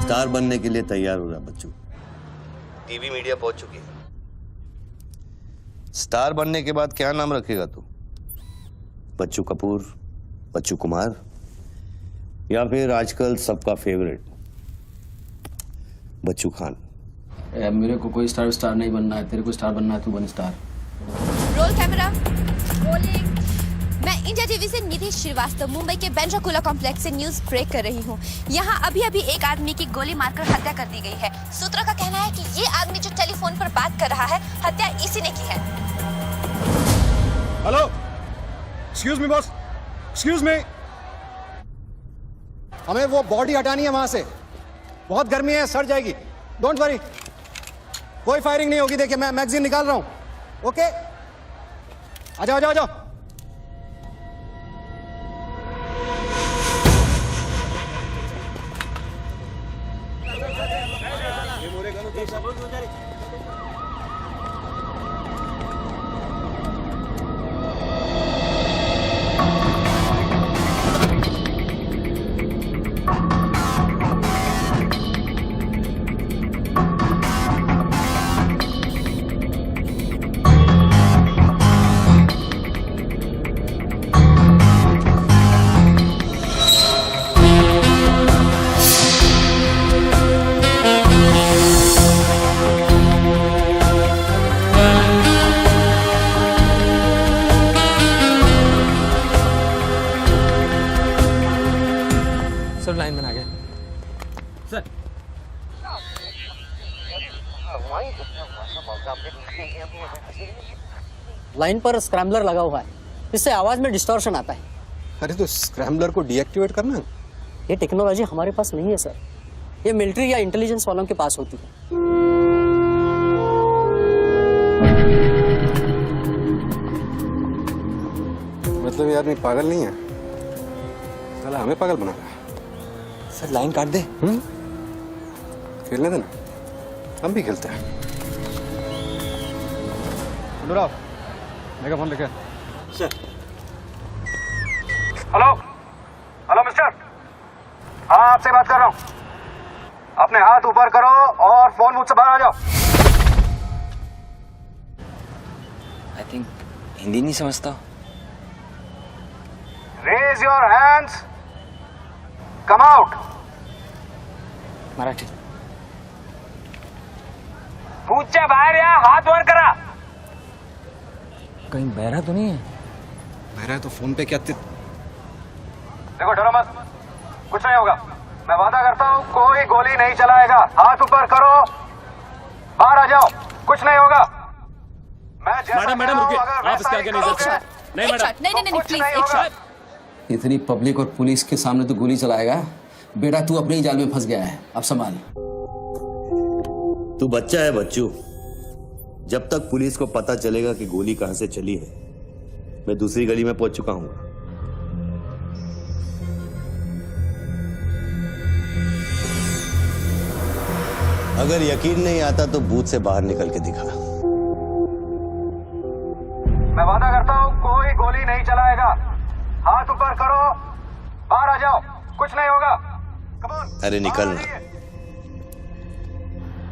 स्टार बनने के लिए तैयार हो रहा बच्चू। टीवी मीडिया पहुंच चुकी है। स्टार बनने के बाद क्या नाम रखेगा तू? बच्चू कपूर, बच्चू कुमार, या फिर आजकल सबका फेवरेट बच्चू खान? मेरे को कोई स्टार नहीं बनना है, तेरे को स्टार बनना है, तू बन स्टार। Roll camera, rolling. मैं इंडिया टीवी से निधि श्रीवास्तव मुंबई के बांद्रा कुर्ला कॉम्प्लेक्स से न्यूज ब्रेक कर रही हूँ। यहाँ अभी एक आदमी की गोली मारकर हत्या कर दी गई है। सूत्रों का कहना है कि ये आदमी जो टेलीफोन पर बात कर रहा है, हत्या इसी ने की है। Hello, excuse me boss, excuse me. हमें वो बॉडी हटानी है वहां से, बहुत गर्मी है, सड़ जाएगी। डोंट वरी, कोई फायरिंग नहीं होगी। देखिए मैं मैगजीन निकाल रहा हूं। ओके, आ जाओ, आ जाओ, आ जाओ। लाइन में आ गया सर। लाइन पर स्क्रैम्बलर लगा हुआ है, इससे आवाज में डिस्टॉर्शन आता है। अरे तो स्क्रैम्बलर को डीएक्टिवेट करना। ये टेक्नोलॉजी हमारे पास नहीं है सर, ये मिलिट्री या इंटेलिजेंस वालों के पास होती है। मतलब ये आदमी पागल नहीं है, साला हमें पागल बना रहा है। सर लाइन काट दे। खेलने देना, हम भी खेलते हैं। अनुराग, मेगाफोन लेके। सर। हेलो, हेलो मिस्टर, हाँ आपसे बात कर रहा हूँ। अपने हाथ ऊपर करो और फोन मुझसे बाहर आ जाओ। आई थिंक हिंदी नहीं समझता। Raise your hands, come out. Marathi. पूछे बाहर या हाथ ऊपर करा। कहीं बहरा तो नहीं है? बहरा है तो फोन पे क्या देखो, डरो मत, कुछ नहीं होगा। मैं वादा करता हूँ कोई गोली नहीं चलाएगा। हाथ ऊपर करो, बाहर आ जाओ, कुछ नहीं होगा। मैडम रुकिए, आप इसके आगे नहीं जा सकते। नहीं मैडम, नहीं प्लीज, एक शॉट। इतनी पब्लिक और पुलिस के सामने तो गोली चलाएगा? बेटा तू अपने ही जाल में फंस गया है, अब संभाल। तू बच्चा है बच्चू, जब तक पुलिस को पता चलेगा कि गोली कहां से चली है, मैं दूसरी गली में पहुंच चुका हूं। अगर यकीन नहीं आता तो बूथ से बाहर निकल के दिखा। मैं वादा करता हूँ कोई गोली नहीं चलाएगा। हाथ ऊपर करो, बाहर आ जाओ, कुछ नहीं होगा। अरे निकलना।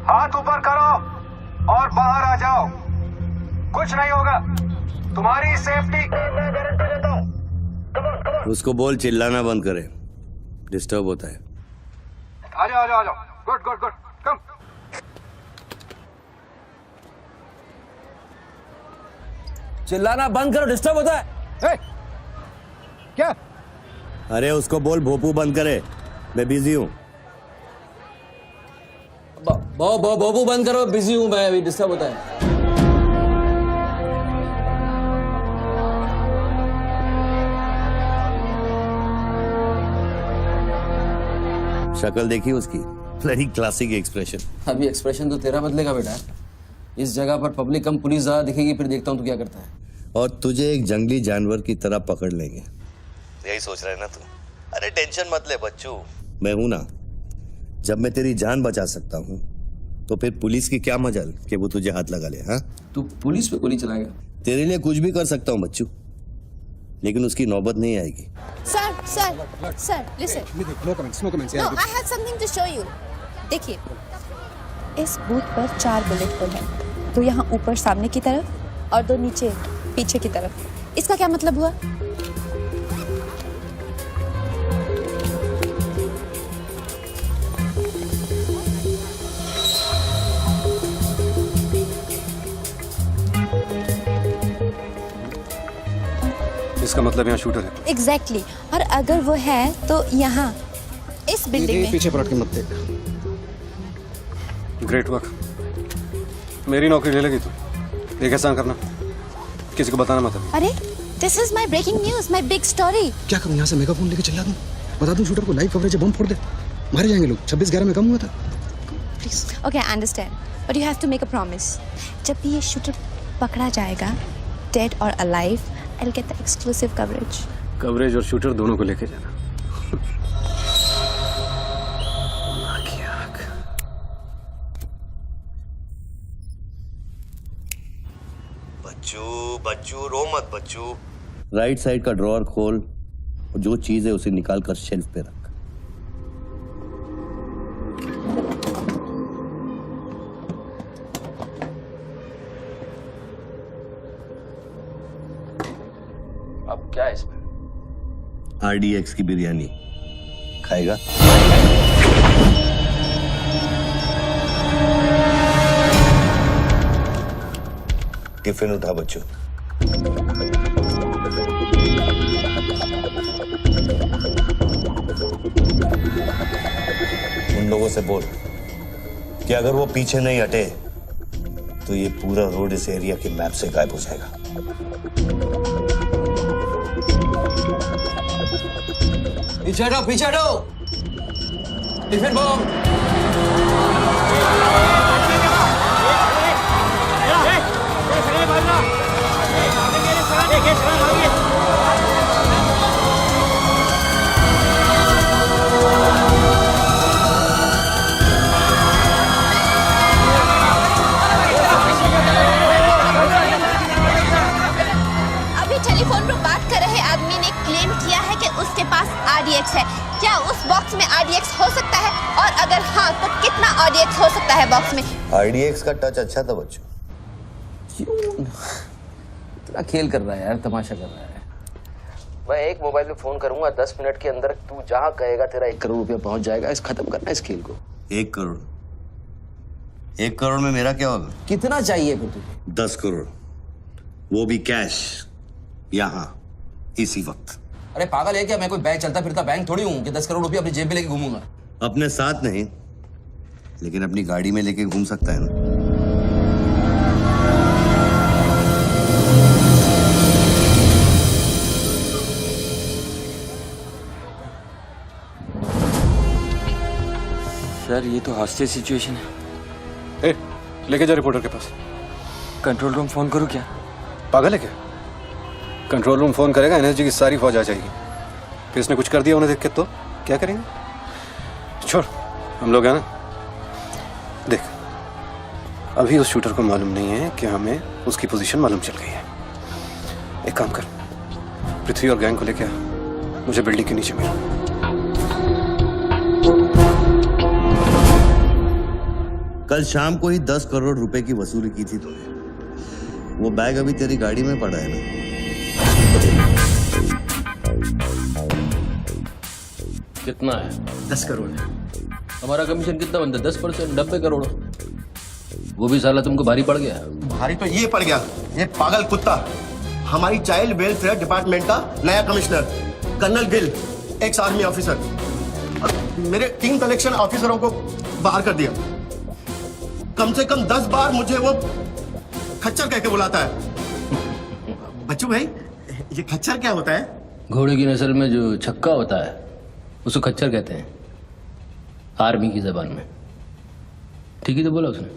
हाथ ऊपर करो और बाहर आ जाओ। कुछ नहीं होगा, तुम्हारी सेफ्टी मैं गारंटी देता हूँ। उसको बोल चिल्लाना बंद करे, डिस्टर्ब होता है। आ जाओ आ जाओ आ जाओ। गुड गुड गुड, कम। चिल्लाना बंद करो, डिस्टर्ब होता है। क्या? अरे उसको बोल भोपू बंद करे, मैं बिजी हूँ। बॉबू बंद करो, बिजी हूं मैं, अभी डिस्टर्ब होता है। शक्ल देखी उसकी, वेरी क्लासिक एक्सप्रेशन। अभी एक्सप्रेशन तो तेरा बदलेगा बेटा। इस जगह पर पब्लिक कम पुलिस ज्यादा दिखेगी, फिर देखता हूँ तू क्या करता है। और तुझे एक जंगली जानवर की तरह पकड़ लेंगे, यही सोच रहा है ना तू? अरे टेंशन मत ले बच्चू, मैं हूं ना। जब मैं तेरी जान बचा सकता हूँ तो फिर पुलिस की क्या मजाल कि वो तुझे हाथ लगा ले। हाँ, तू पुलिस पे गोली चलाएगा? तेरे लिए कुछ भी कर सकता हूँ बच्चू, लेकिन उसकी नौबत नहीं आएगी। Sir, listen. No comments No, I have something to show you. देखिए, इस बूथ पर 4 बुलेट होल हैं। 2 यहाँ ऊपर सामने की तरफ और 2 नीचे पीछे की तरफ। इसका क्या मतलब हुआ? इसका मतलब यहाँ शूटर है। Exactly. और अगर वो है तो यहाँ इस बिल्डिंग में। पीछे पलट के मत देख। ग्रेट वर्क, मेरी नौकरी ले लगी तू। एक एहसान करना, किसी को बताना मत। अरे, this is my breaking news, my big story. क्या करूं, यहाँ से मेगाफोन लेके चिल्ला दूं, बता दूं शूटर को लाइव कवरेज है, बम फोड़ दे, मारे जाएंगे लोग। 26/11 में कम हुआ था। Please. Okay, I understand. But you have to make a promise. जब भी ये शूटर पकड़ा जाएगा, dead or alive, I'll get the exclusive coverage. Coverage और शूटर दोनों को लेके जाना। बच्चू रो मत बच्चू। राइट साइड का ड्रॉअर खोल और जो चीज है उसे निकाल कर शेल्फ पे रख। अब क्या है इसमें? RDX की बिरयानी खाएगा? टिफिन उठा बच्चों। उन लोगों से बोल कि अगर वो पीछे नहीं हटे तो ये पूरा रोड इस एरिया के मैप से गायब हो जाएगा। पीछे हटो। Tiffin bomb. टेलीफोन पर बात कर रहे आदमी ने क्लेम किया है कि उसके पास RDX है। क्या उस बॉक्स में RDX हो सकता है? और अगर हाँ तो कितना RDX हो सकता है बॉक्स में? RDX का टच अच्छा था बच्चों। इतना खेल कर रहा है यार, तमाशा कर रहा है। मैं एक मोबाइल पे फोन करूंगा, 10 मिनट के अंदर तू जहां कहेगा तेरा 1 करोड़ रुपया पहुंच जाएगा। इस खत्म करना इस खेल को। 1 करोड़? 1 करोड़ में मेरा क्या होगा? कितना चाहिए फिर तुझे? 10 करोड़, वो भी कैश, यहाँ इसी वक्त। अरे पागल है क्या? मैं कोई बैंक चलता फिरता बैंक थोड़ी हूँ कि 10 करोड़ रुपया अपनी जेब में लेके घूमूंगा। अपने साथ नहीं, लेकिन अपनी गाड़ी में लेके घूम सकता है ना। सर ये तो हॉस्टेज सिचुएशन है। लेके जा रिपोर्टर के पास। कंट्रोल रूम फोन करूँ क्या? पागल है क्या? कंट्रोल रूम फोन करेगा, एनएसजी की सारी फौज आ जाएगी। फिर इसने कुछ कर दिया उन्हें देख के तो क्या करेंगे? छोड़, हम लोग हैं ना। देख, अभी उस शूटर को मालूम नहीं है कि हमें उसकी पोजीशन मालूम चल गई है। एक काम कर, पृथ्वी और गैंग को लेके आ, मुझे बिल्डिंग के नीचे मिल। कल शाम को ही 10 करोड़ रुपए की वसूली की थी तूने। वो बैग अभी तेरी गाड़ी में पड़ा है ना? कितना है? 10 करोड़। हमारा कमीशन कितना बनता है? 10%, 90 करोड़। वो भी साला तुमको भारी पड़ गया। भारी तो ये पड़ गया, ये पागल कुत्ता हमारी चाइल्ड वेलफेयर डिपार्टमेंट का नया commissioner colonel Gill, ex army officer, और मेरे 3 कलेक्शन ऑफिसरों को बाहर कर दिया। कम से कम 10 बार मुझे वो खच्चर कह के बुलाता है। बच्चू भाई, ये खच्चर क्या होता है? घोड़े की नस्ल में जो छक्का होता है उसको खच्चर कहते हैं, आर्मी की जबान में। ठीक ही तो बोला उसने।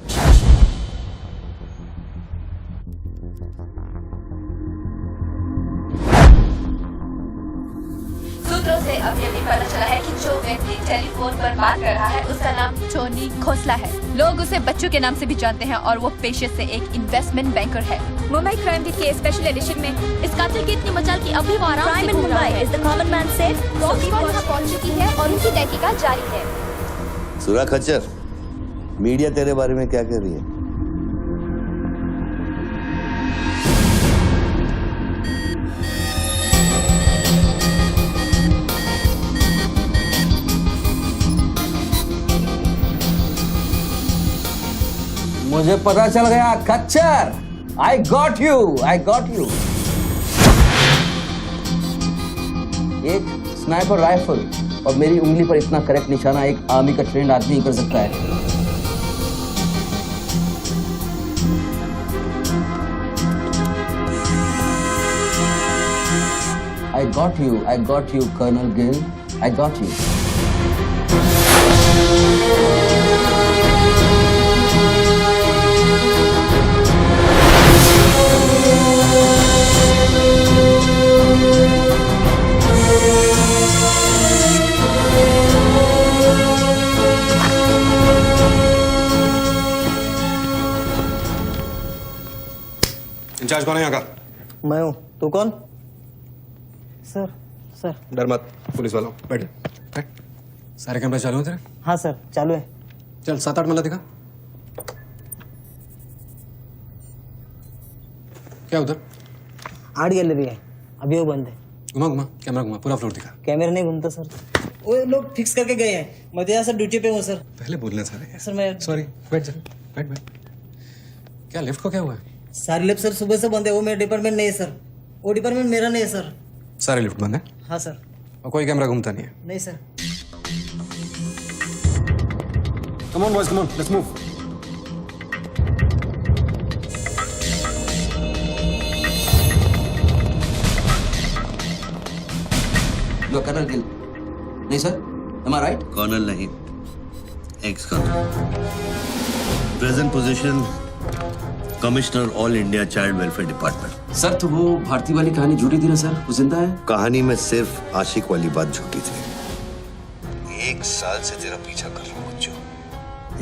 सूत्रों से अभी अभी पता चला है कि जो व्यक्ति टेलीफोन पर बात कर रहा है उसका नाम टोनी खोसला है। लोग उसे बच्चू के नाम से भी जानते हैं और वो पेशे से एक इन्वेस्टमेंट बैंकर है। मुंबई क्राइम बीट के स्पेशल एडिशन में इस कातिल की इतनी मचाल की अभी वो आराम से घूम रहा है। Is the common man safe? यहाँ पहुंच चुकी है और उनकी तहकीकात जारी है। सुरा खच्चर, मीडिया तेरे बारे में क्या कह रही है? मुझे पता चल गया खच्चर। I got you. एक स्नाइपर राइफल और मेरी उंगली पर इतना करेक्ट निशाना एक आर्मी का ट्रेंड आदमी ही कर सकता है। I got you, Colonel Gill. I got you. Incharge कौन है यहाँ का? मैं हूँ। तू कौन? सर। डर मत, पुलिस वालों। बैठ। सारे कैमरे चालू हैं तेरे? हाँ सर, चालू है। चल 7-8 मल्ला दिखा। क्या उधर? आर्ट गैलरी है, अभी वो बंद है। घुमा कैमरा घुमा, पूरा फ्लोर दिखा। कैमरा नहीं घूमता सर, वो लोग फिक्स करके गए हैं। मैं तो यहाँ सर ड्यूटी पे हूँ सर। पहले बोलना सारे। सर मैं सॉरी, बैठ जा, बैठ। क्या लिफ्ट को क्या हुआ है? सारे लिफ्ट सर सुबह से बंद है। वो मेरा डिपार्टमेंट नहीं है सर, वो डिपार्टमेंट मेरा नहीं है सर। सारे लिफ्ट बंद है? हाँ सर। और कोई कैमरा घूमता नहीं है? नहीं sir. Come on boys, come on, let's move. You're Colonel Gill. नहीं sir, am I right? Colonel नहीं, ex colonel. Present position commissioner all India child welfare department. Sir तो वो भारती वाली कहानी झूठी थी ना सर? वो जिंदा है? कहानी में सिर्फ आशिक वाली बात झूठी थी। 1 साल से तेरा पीछा कर रहा हूँ बच्चों,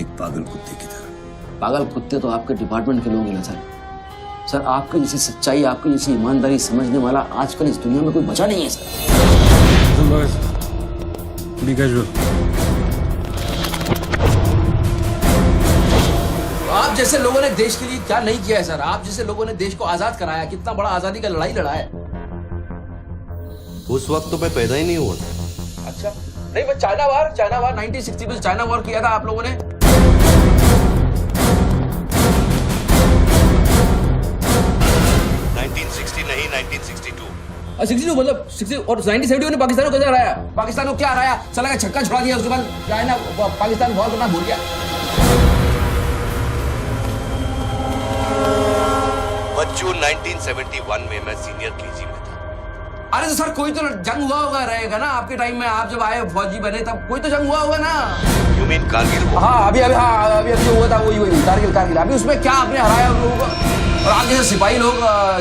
एक पागल कुत्ते की तरह। पागल कुत्ते तो आपके डिपार्टमेंट के लोग हैं ना सर। सर आपके जैसी सच्चाई, आपके जैसी ईमानदारी समझने वाला आजकल इस दुनिया में कोई बचा नहीं है सर। Be casual. आप जैसे लोगों ने देश के लिए क्या नहीं किया है सर? आप जैसे लोगों ने देश को आजाद कराया, कितना बड़ा आजादी का लड़ाई लड़ा है। उस वक्त तो मैं पैदा ही नहीं हुआ। अच्छा नहीं, मैं चाइना वार 1960 में चाइना वार किया था आप लोगों ने। 1960 नहीं, 1962। 62 मतलब 60 और 1971 ने पाकिस्तान को कैसे हराया? पाकिस्तान को क्या हराया? साला का छक्का छुड़ा दिया, उसके बाद चाइना पाकिस्तान वॉर करना भूल गया। बच्चू 1971 में मैं सीनियर केजी में था। अरे तो सर कोई तो जंग हुआ होगा रहेगा ना आपके टाइम में? आप जब आए फौजी बने तब कोई तो जंग हुआ होगा ना? You mean Kargil? हाँ अभी जो हुआ था वही कारगिल। अभी उसमें क्या आपने हराया उन लोगों को? और आप जैसे सिपाही लोग,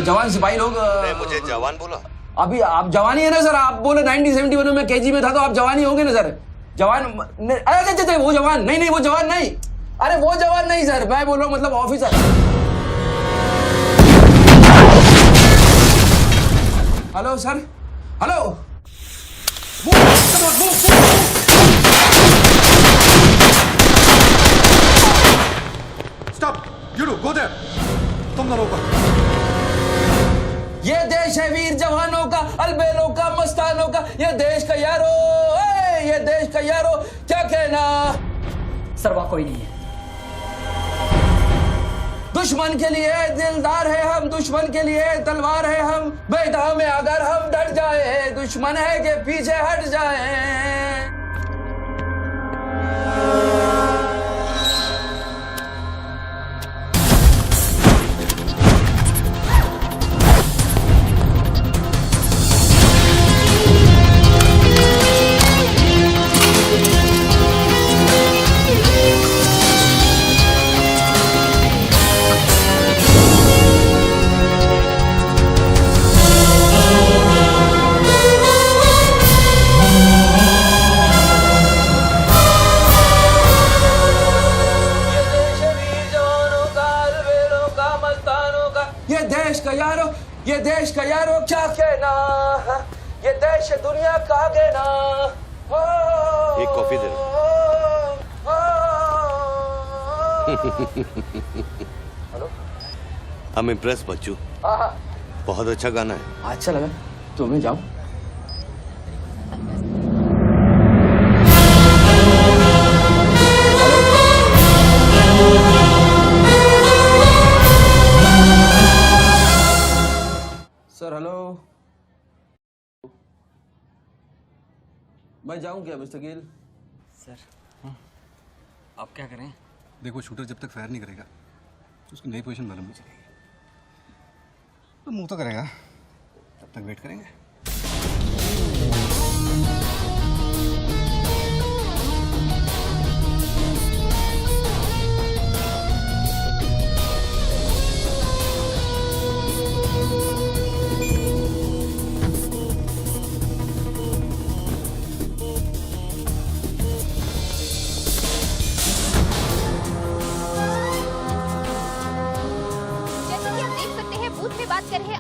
जवान सिपाही लोग। मुझे जवान बोला? अभी आप जवानी है ना सर? आप बोले 1971 में केजी में था तो आप जवानी होंगे ना सर? जवान अरे वो जवान नहीं, वो जवान नहीं। अरे वो जवान नहीं सर, मैं बोल रहा हूँ मतलब officer. Hello sir, hello. You do, go there. तुम दोनों ऊपर. ये देश है वीर जवानों का, अलबेलों का, मस्तानों का, ये देश का यारो, ये देश का यारो, क्या कहना? सर वहाँ कोई नहीं है। दुश्मन के लिए दिलदार है हम, दुश्मन के लिए तलवार है हम, मैदान में अगर हम डट जाए, दुश्मन है के पीछे हट जाए। ये देश का यारो क्या कहना, ये देश दुनिया का आगे ना। एक coffee they hello, I'm impressed बच्चू। बहुत अच्छा गाना है। अच्छा लगा तो मैं जाऊं? सर हेलो, मैं जाऊं क्या मिस्टर गिल? सर आप क्या करें? देखो शूटर जब तक फायर नहीं करेगा तो उसकी नई पोजीशन मालूम नहीं चलेगी। तो मूव तो करेगा, तब तक वेट करेंगे।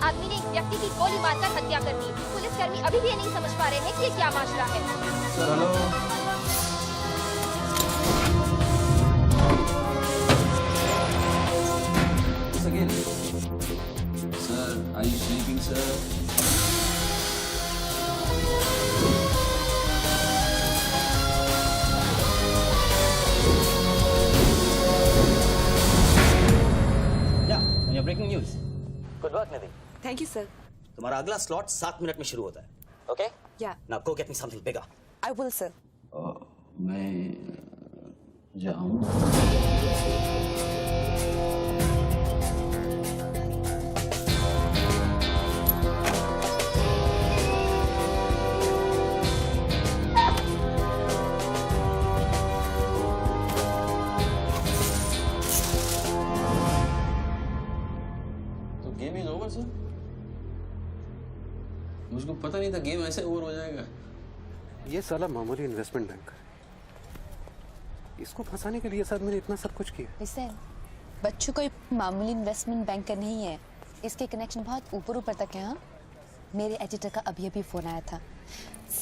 आदमी ने एक व्यक्ति की गोली मारकर हत्या कर दी। पुलिसकर्मी अभी भी ये नहीं समझ पा रहे हैं कि ये क्या माजरा है। Sir hello, sir are you sleeping sir? या breaking news. Good work Nidhi. Thank you sir. तुम्हारा अगला स्लॉट 7 मिनट में शुरू होता है। ओके? या। Now go get me something bigger. I will sir. मैं जाऊं? तो गेम इज ओवर सर? मुझको पता नहीं था गेम ऐसे ओवर हो जाएगा। ये साला मामूली इन्वेस्टमेंट बैंक, इसको फंसाने के लिए सर मैंने इतना सब कुछ किया। लिसन, बच्चू कोई मामूली इन्वेस्टमेंट बैंकर नहीं है, इसके कनेक्शन बहुत ऊपर ऊपर तक है। हाँ, मेरे एडिटर का अभी फोन आया था।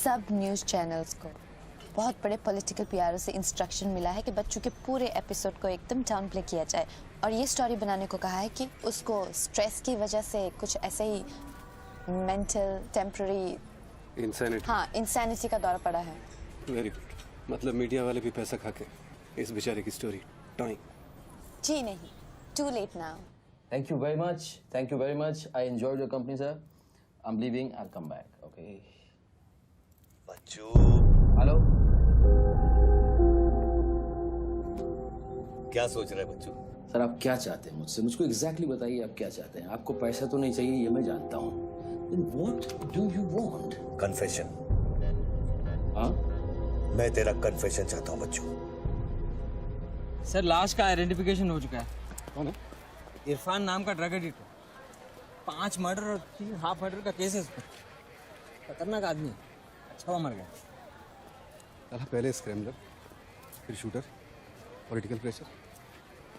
सब न्यूज़ चैनल्स को बहुत बड़े पॉलिटिकल पीआरओ से इंस्ट्रक्शन मिला है कि बच्चू के पूरे एपिसोड को एकदम डाउन प्ले किया जाए और ये स्टोरी बनाने को कहा है कि उसको स्ट्रेस की वजह से कुछ ऐसे ही मेंटल टेम्पररी इंसैनिटी। हाँ, इंसैनिटी का दौरा पड़ा है। वेरी गुड, मतलब मीडिया वाले भी पैसा खा के इस बेचारे की स्टोरी टाइम। जी नहीं, too late now. Thank you very much. Thank you very much. I enjoyed your company, sir. I'm leaving. I'll come back. Okay. Bachchu. Hello. क्या सोच रहे हैं बच्चू? सर आप क्या चाहते हैं मुझसे? मुझको exactly बताइए आप क्या चाहते हैं? आपको पैसा तो नहीं चाहिए, ये मैं जानता हूँ। Then what do you want? Confession. हाँ? मैं तेरा कन्फेशन चाहता हूँ बच्चू। सर लाश का आइडेंटिफिकेशन हो चुका है। कौन है? इरफान नाम का ड्रग एडिक्ट है। 5 मर्डर और 3 हाफ मर्डर का केस है इस पर। खतरनाक आदमी है। अच्छा हुआ मर गया। साला पहले स्क्रैमलर, फिर शूटर, पॉलिटिकल प्रेशर,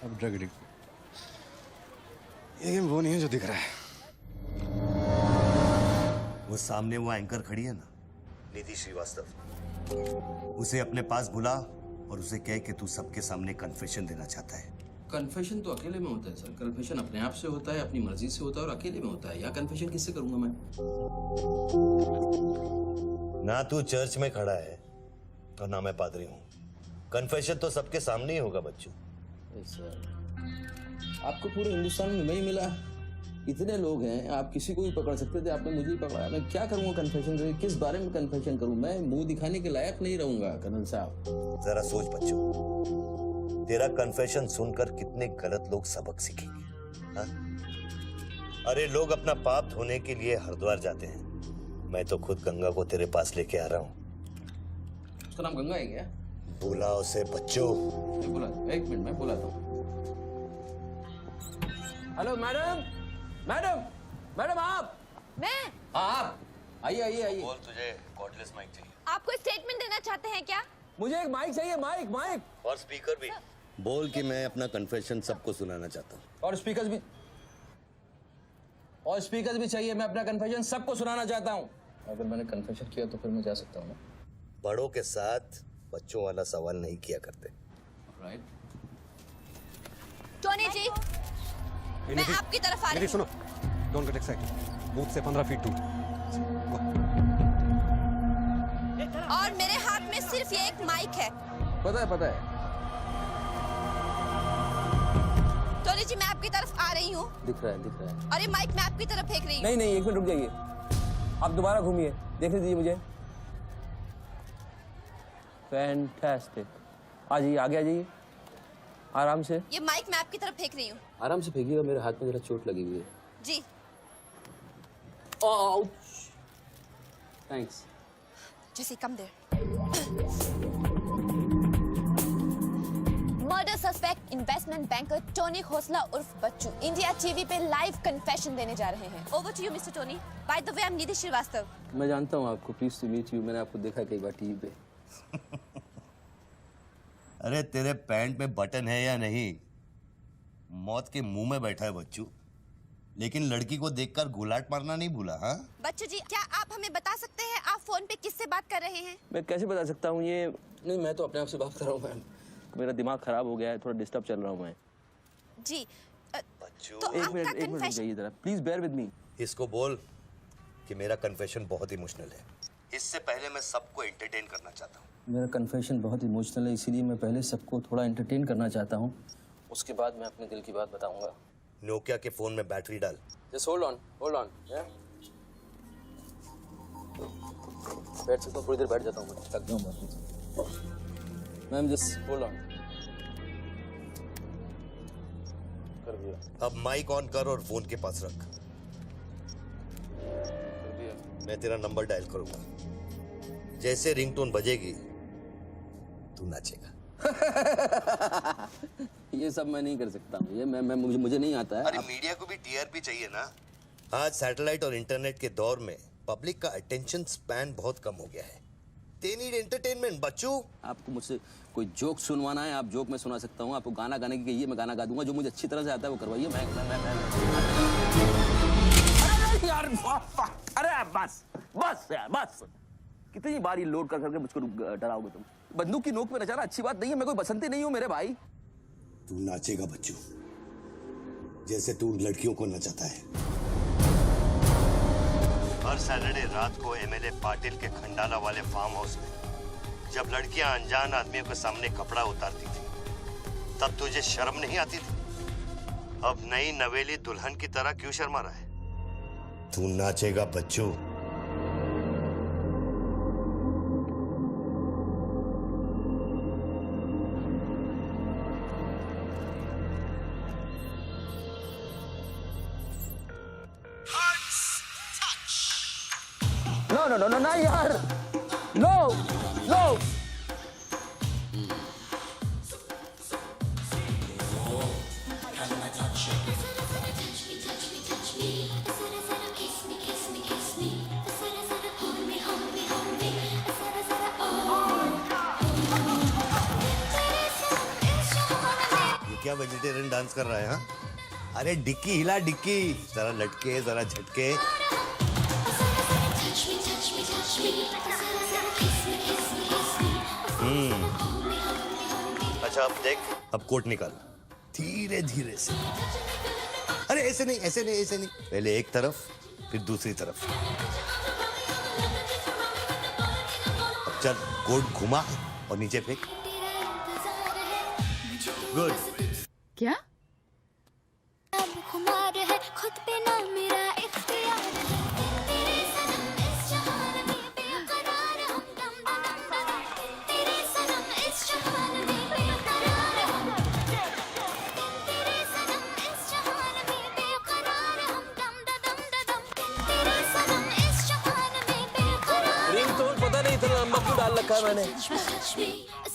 अब ड्रग एडिक्ट। ये गेम वो नहीं है जो दिख रहा है। वो सामने वो एंकर खड़ी है ना, निधि श्रीवास्तव, उसे अपने पास बुला और उसे कह कि तू सबके सामने कन्फेशन देना चाहता है। कन्फेशन तो अकेले में होता है सर। कन्फेशन अपने आप से होता है, अपनी मर्जी से होता है और अकेले में होता है। यहाँ कन्फेशन किससे करूंगा मैं? ना तू चर्च में खड़ा है और ना मैं पादरी हूँ। कन्फेशन तो सबके सामने ही होगा बच्चों। सर आपको पूरे हिंदुस्तान में नहीं मिला, इतने लोग हैं, आप किसी को भी पकड़ सकते थे, आपने मुझे ही पकड़ा। मैं क्या करूंगा कन्फेशन करके? किस बारे में कन्फेशन करूं? मैं मुंह दिखाने के लायक नहीं रहूंगा कर्नल साहब। जरा सोच बच्चों, तेरा कन्फेशन सुनकर कितने गलत लोग सबक सीखेंगे। हाँ? अरे लोग अपना पाप धोने के लिए हरिद्वार जाते हैं, मैं तो खुद गंगा को तेरे पास लेके आ रहा हूँ। उसका नाम गंगा है क्या? बुला उसे बच्चों। मैं बुला, एक मिनट मैं बुलाता हूँ। हेलो मैडम, मैडम, मैडम आप? मैं? आप आइए आइए आइए। बोल, तुझे कॉर्डलेस माइक चाहिए? आप कोई स्टेटमेंट देना चाहते हैं क्या? मुझे एक माइक चाहिए, माइक माइक। और स्पीकर भी। बोल कि मैं अपना कन्फेशन सबको सुनाना चाहता हूँ। और स्पीकर भी, और स्पीकर भी चाहिए। मैं अपना कन्फेशन सबको सुनाना चाहता हूँ। अगर मैंने कन्फेशन किया तो फिर मैं जा सकता हूँ ना? बड़ों के साथ बच्चों वाला सवाल नहीं किया करते। राइट। टोनी जी, मैं आपकी तरफ आ रही हूँ। सुनो, डोंट गेट एक्साइटेड। बूथ से 15 फीट दूर। और मेरे हाथ में सिर्फ ये एक माइक है। पता है, पता है। टोनी जी, मैं आपकी तरफ आ रही हूँ। दिख रहा है, दिख रहा है। और ये माइक मैं आपकी तरफ फेंक रही हूँ। नहीं नहीं, एक मिनट रुक जाइए। आप दोबारा घूमिए, देख लीजिए मुझे। फैंटास्टिक। आ जाइए, आगे आ जाइए, आराम से। ये माइक मैं आपकी तरफ फेंक रही हूँ। आराम से फेंकिएगा, मेरे हाथ में जरा चोट लगी हुई है। जी। Thanks. Jesse, come there. Murder suspect investment banker Tony Khosla उर्फ बच्चू इंडिया टीवी पे लाइव कन्फेशन देने जा रहे हैं। Over to you mister Tony. By the way, I am Nidhi Srivastava. मैं जानता हूँ आपको, प्लीज टू मीट यू। मैंने आपको देखा कई बार टीवी पे। अरे तेरे पैंट में बटन है या नहीं? मौत के मुंह में बैठा है बच्चू, लेकिन लड़की को देखकर गुलाट मारना नहीं भूला। हाँ बच्चू जी, क्या आप हमें बता सकते हैं आप फोन पे किससे बात कर रहे हैं? मैं कैसे बता सकता हूँ ये? नहीं, मैं तो अपने आप से बात कर रहा हूँ मैम। मेरा दिमाग खराब हो गया है, थोड़ा डिस्टर्ब चल रहा हूँ मैं। जी बच्चू, तो एक मिनट रुक जाइए जरा, प्लीज बेयर विद मी। इसको बोल कि मेरा कन्फेशन बहुत इमोशनल है। इससे पहले मैं सबको एंटरटेन करना चाहता हूँ। मेरा कन्फेशन बहुत इमोशनल है, इसीलिए मैं पहले सबको थोड़ा एंटरटेन करना चाहता हूँ, उसके बाद मैं अपने दिल की बात बताऊंगा। नोकिया के फोन में बैटरी डाल। Just hold on, hold on. बैठ सकता हूँ, थोड़ी देर बैठ जाता हूँ, मैं थक जाऊँ। Ma'am just hold on. कर दिया। अब माइक ऑन कर और फोन के पास रख। कर दिया। मैं तेरा नंबर डायल करूंगा, जैसे रिंगटोन बजेगी तू नाचेगा। ये सब मैं नहीं कर सकता हूँ, ये मैं मुझे नहीं आता है। अरे मीडिया को भी टीआरपी चाहिए ना। आज सैटेलाइट और इंटरनेट के दौर में पब्लिक का अटेंशन स्पैन बहुत कम हो गया है। They need entertainment, बच्चू। आपको मुझसे कोई जोक सुनवाना है, आप जोक मैं सुना सकता हूँ। आपको गाना गाने की कहिए, मैं गाना गा दूंगा। जो मुझे अच्छी तरह से आता है वो करवाइए। अरे यार, अरे बस बस यार, बस। कितनी बार ये लोड कर करके मुझको डराओगे तुम? बंदूक की नोक पे नचाना अच्छी बात नहीं है। मैं कोई बसंती नहीं हूँ मेरे भाई। तू नाचेगा बच्चू, जैसे तू लड़कियों को नचाता है। हर सैटरडे रात को एमएलए पाटिल के खंडाला वाले फार्म हाउस में जब लड़कियां अनजान आदमियों के सामने कपड़ा उतारती थी, तब तुझे शर्म नहीं आती थी? अब नई नवेली दुल्हन की तरह क्यों शर्मा रहा है? तू नाचेगा बच्चू। No, नहीं यार, नो नो। ये क्या वेजिटेरियन डांस कर रहा है? हाँ, अरे डिक्की हिला, डिक्की जरा लटके, जरा झटके। अच्छा अब देख, अब कोट निकाल। धीरे धीरे से। अरे ऐसे नहीं, ऐसे नहीं, ऐसे नहीं, पहले एक तरफ फिर दूसरी तरफ। अब चल कोट घुमा और नीचे फेंक। गुड। क्या? खुमार है खुद पे ना मेरा इख्तियार है तेरे सनम इस जहान में बेकरार हम दम दम दम तेरे सनम इस जहान में बेकरार हम तेरे सनम इस जहान में बेकरार हम दम दम दम तेरे सनम इस जहान में बेकरार। रिंगटोन पता नहीं इतना लंबा क्यों डाल रखा है मैंने।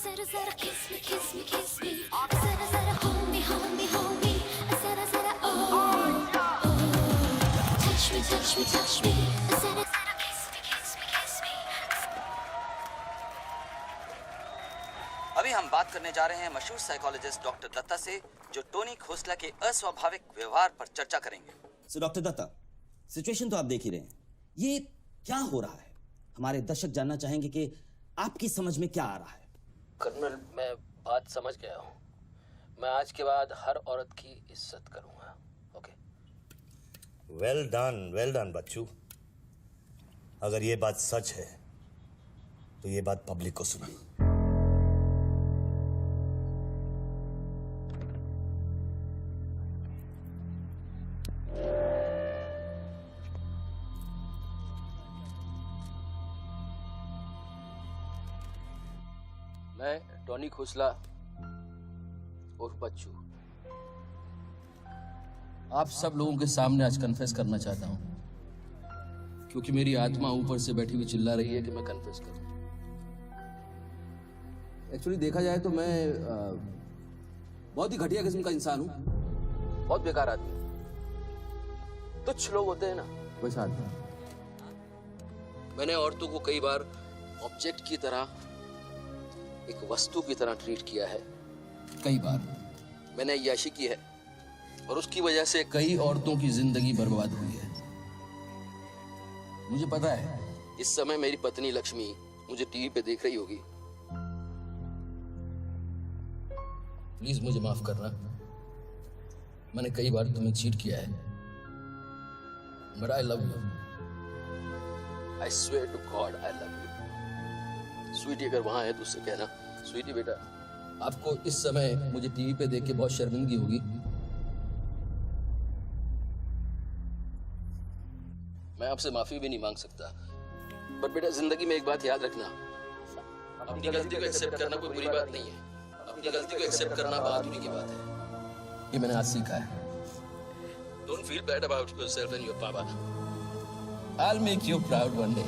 जरा जरा kiss me जरा जरा hold me जरा जरा touch me जरा जरा kiss me। अभी हम बात करने जा रहे हैं मशहूर साइकोलॉजिस्ट डॉक्टर दत्ता से, जो टोनी खोसला के अस्वाभाविक व्यवहार पर चर्चा करेंगे। सो डॉक्टर दत्ता, सिचुएशन तो आप देख ही रहे हैं, ये क्या हो रहा है? हमारे दर्शक जानना चाहेंगे कि आपकी समझ में क्या आ रहा है। कर्नल, मैं बात समझ गया हूँ। मैं आज के बाद हर औरत की इज्जत करूंगा। ओके? वेल डन बच्चू। अगर ये बात सच है तो ये बात पब्लिक को सुना। मैं टोनी खोसला उर्फ बच्चू आप सब लोगों के सामने आज कन्फेस करना चाहता हूं, क्योंकि मेरी आत्मा ऊपर से बैठी हुई चिल्ला रही है कि मैं कन्फेस करूं। एक्चुअली देखा जाए तो मैं बहुत ही घटिया किस्म का इंसान हूं, बहुत बेकार आदमी। तुच्छ लोग होते हैं ना, वैसा आदमी। मैंने औरतों को कई बार ऑब्जेक्ट की तरह, एक वस्तु की तरह ट्रीट किया है। कई बार मैंने अय्याशी की है और उसकी वजह से कई औरतों की जिंदगी बर्बाद हुई है। मुझे पता है इस समय मेरी पत्नी लक्ष्मी मुझे टीवी पे देख रही होगी। प्लीज मुझे माफ करना, मैंने कई बार तुम्हें चीट किया है, but I love you. I swear to God I love you. Sweetie अगर वहां है तो उससे कहना, स्वीटी बेटा, आपको इस समय मुझे टीवी पे देख के बहुत शर्मिंदगी होगी। मैं आपसे माफी भी नहीं मांग सकता, पर बेटा जिंदगी में एक बात याद रखना, अपनी गलती को एक्सेप्ट करना कोई बुरी बात नहीं है। अपनी गलती को एक्सेप्ट करना बहादुरी की बात है। ये मैंने आज सीखा है। Don't feel bad about yourself and your papa. I will make you proud one day.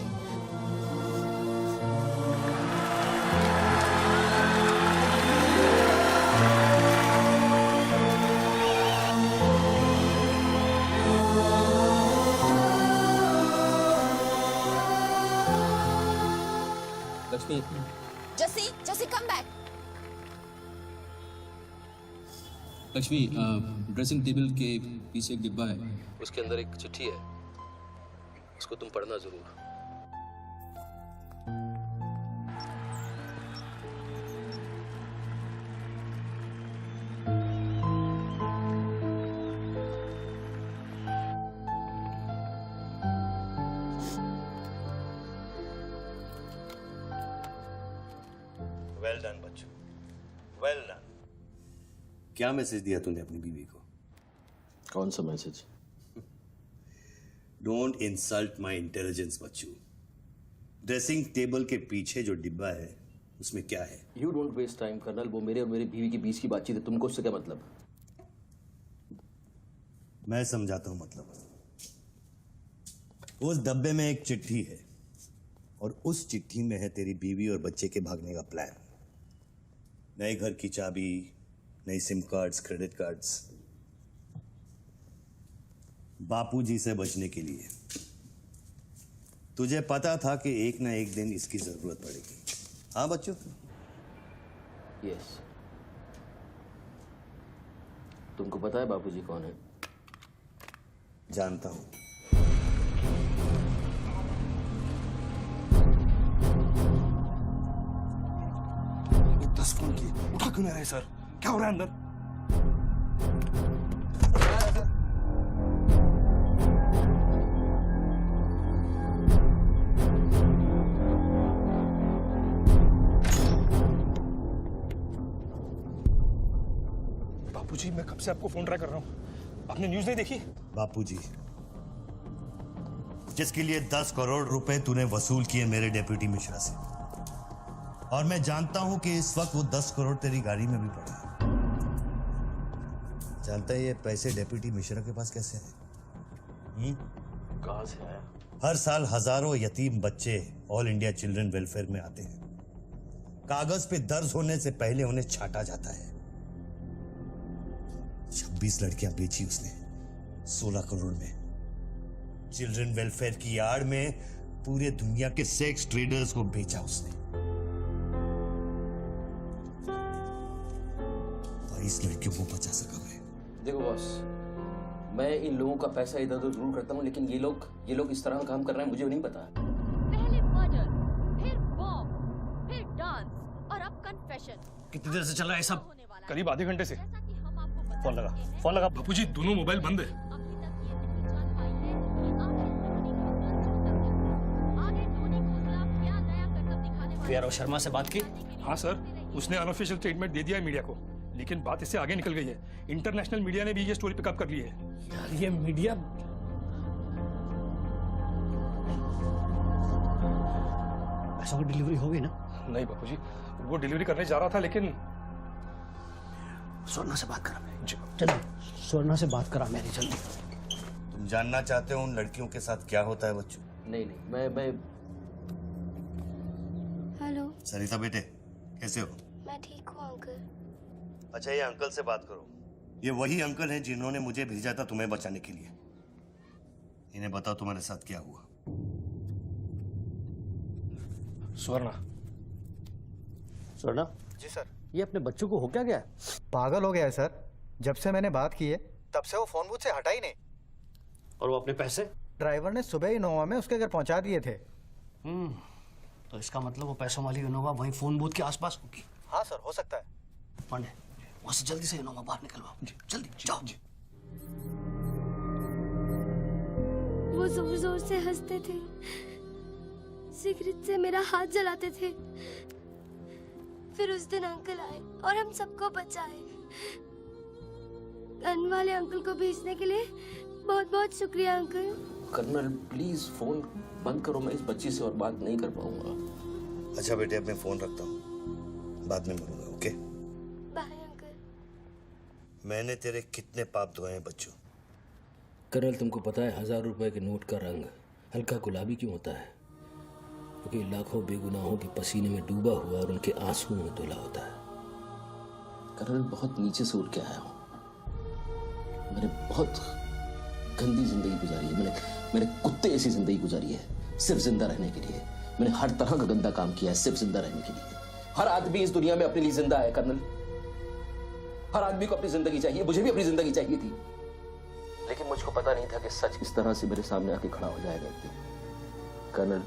Lakshmi, Jesse come back. Lakshmi, dressing table के पीछे एक डिब्बा है, उसके अंदर एक चिट्ठी है, उसको तुम पढ़ना जरूर। वेल डन बच्चू, वेल डन। क्या मैसेज दिया तूने अपनी बीवी को? कौन सा message? Don't insult my intelligence बच्चू। ड्रेसिंग टेबल के पीछे जो डिब्बा है उसमें क्या है? You don't waste time colonel, वो मेरे और मेरी बीवी के बीच की बातचीत है, तुमको उससे क्या मतलब? मैं समझाता हूं मतलब। उस डब्बे में एक चिट्ठी है और उस चिट्ठी में है तेरी बीवी और बच्चे के भागने का प्लान। नए घर की चाबी, नई सिम कार्ड्स, क्रेडिट कार्ड्स, बापूजी से बचने के लिए। तुझे पता था कि एक ना एक दिन इसकी जरूरत पड़ेगी। हाँ बच्चों? यस। तुमको पता है बापूजी कौन है? जानता हूं। फोन की उठा क्यों नहीं रहे सर? क्या हो रहा है अंदर? बापूजी मैं कब से आपको फोन ट्राई कर रहा हूँ, आपने न्यूज नहीं देखी? बापूजी, जिसके लिए 10 करोड़ रुपए तूने वसूल किए मेरे डेप्यूटी मिश्रा से, और मैं जानता हूं कि इस वक्त वो 10 करोड़ तेरी गाड़ी में भी पड़े हैं। जानता है ये पैसे डेप्यूटी मिश्रा के पास कैसे हैं? कहां से आया? हर साल हजारों यतीम बच्चे ऑल इंडिया चिल्ड्रन वेलफेयर में आते हैं। कागज पे दर्ज होने से पहले उन्हें छांटा जाता है। 26 लड़कियां बेची उसने 16 करोड़ में। चिल्ड्रन वेलफेयर की आड़ में पूरे दुनिया के सेक्स ट्रेडर्स को बेचा उसने। 22 लड़कियों को बचा सका मैं। देखो बॉस, मैं इन लोगों का पैसा इधर उधर जरूर करता हूँ, लेकिन ये लोग इस तरह काम कर रहे हैं, मुझे नहीं पता। पहले मर्डर, फिर बॉम्ब, फिर डांस और अब कन्फेशन। कितनी देर से चल रहा है सब? करीब आधे घंटे से। फोन लगा। बापूजी दोनों मोबाइल बंद है। वीआरओ शर्मा से बात की? हाँ सर, उसने अनऑफिशियल स्टेटमेंट दे दिया है मीडिया को, लेकिन बात इससे आगे निकल गई है। इंटरनेशनल मीडिया ने भी ये स्टोरी पिकअप कर ली है। यार ये मीडिया पैसों की डिलीवरी हो गई ना? नहीं बापूजी, वो डिलीवरी करने जा रहा था, लेकिन स्वर्णा से बात करा मैं। जल्दी स्वर्णा से बात करा मेरी, जल्दी। तुम जानना चाहते हो उन लड़कियों के साथ क्या होता है बच्चों? नहीं, मैं हेलो सरिता बेटे, कैसे हो? मैं ठीक हूँ अंकल। अच्छा, ये अंकल से बात करो। ये वही अंकल हैं जिन्होंने मुझे भेजा था तुम्हें बचाने के लिए। इन्हें बताओ तुम्हारे साथ क्या हुआ। स्वर्णा जी सर। ये अपने बच्चों को हो क्या गया? पागल हो गया है सर। जब से मैंने बात की है तब से वो फोन मुझसे हटा ही नहीं। और वो अपने पैसे? ड्राइवर ने सुबह ही इनोवा में उसके घर पहुंचा दिए थे। तो इसका मतलब वो पैसों वाली इनोवा वहीं फोन बूथ के आसपास होगी। हाँ सर, हो सकता है। पांडे, वहां से जल्दी से इनोवा बाहर निकलवाओ। जल्दी जाओ। वो जोर जोर से हंसते थे, सिगरेट से मेरा हाथ जलाते थे। फिर उस दिन अंकल आए और हम सबको बचाए। गन वाले अंकल को भेजने के लिए बहुत बहुत शुक्रिया अंकल। कर्नल प्लीज फोन बंद करो, मैं इस बच्ची से और बात नहीं कर पाऊंगा। अच्छा बेटे, अब मैं फोन रखता हूँ, बाद में मिलूंगा। Okay bye uncle. मैंने तेरे कितने पाप धोए हैं बच्चों। कर्नल, तुमको पता है 1000 रुपए के नोट का रंग हल्का गुलाबी क्यों होता है? क्योंकि लाखों बेगुनाहों के पसीने में डूबा हुआ और उनके आंसुओं में धुला होता है। कर्नल, बहुत नीचे से उठ के आया हूँ। मैंने बहुत गंदी जिंदगी गुजारी है। मैंने कुत्ते ऐसी जिंदगी गुजारी है सिर्फ जिंदा रहने के लिए। मैंने हर तरह का गंदा काम किया है सिर्फ जिंदा रहने के लिए। हर आदमी इस दुनिया में अपने लिए जिंदा है कर्नल। हर आदमी को अपनी जिंदगी चाहिए, मुझे भी अपनी जिंदगी चाहिए थी, लेकिन मुझको पता नहीं था कि सच इस तरह से मेरे सामने आके खड़ा हो जाएगा। कर्नल,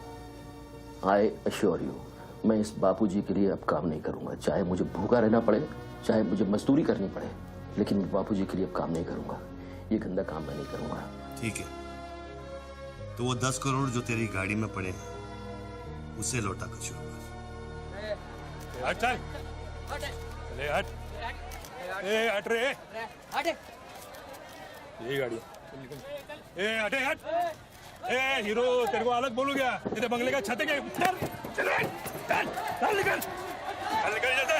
आई अश्योर यू, मैं इस बापूजी के लिए अब काम नहीं करूंगा। चाहे मुझे भूखा रहना पड़े, चाहे मुझे मजदूरी करनी पड़े, लेकिन मैं बापूजी के लिए अब काम नहीं करूंगा। ये गंदा काम मैं नहीं करूंगा। ठीक है, तो वो 10 करोड़ जो तेरी गाड़ी में पड़े हैं उसे लौटा कर शुरू कर। हट चल, ले हट, ए हट रे, हट, ये गाड़ी ए हटे हट, ए हीरो तेरे को अलग बोलू क्या? तेरे बंगले का छत है क्या? चल निकल जल्दी।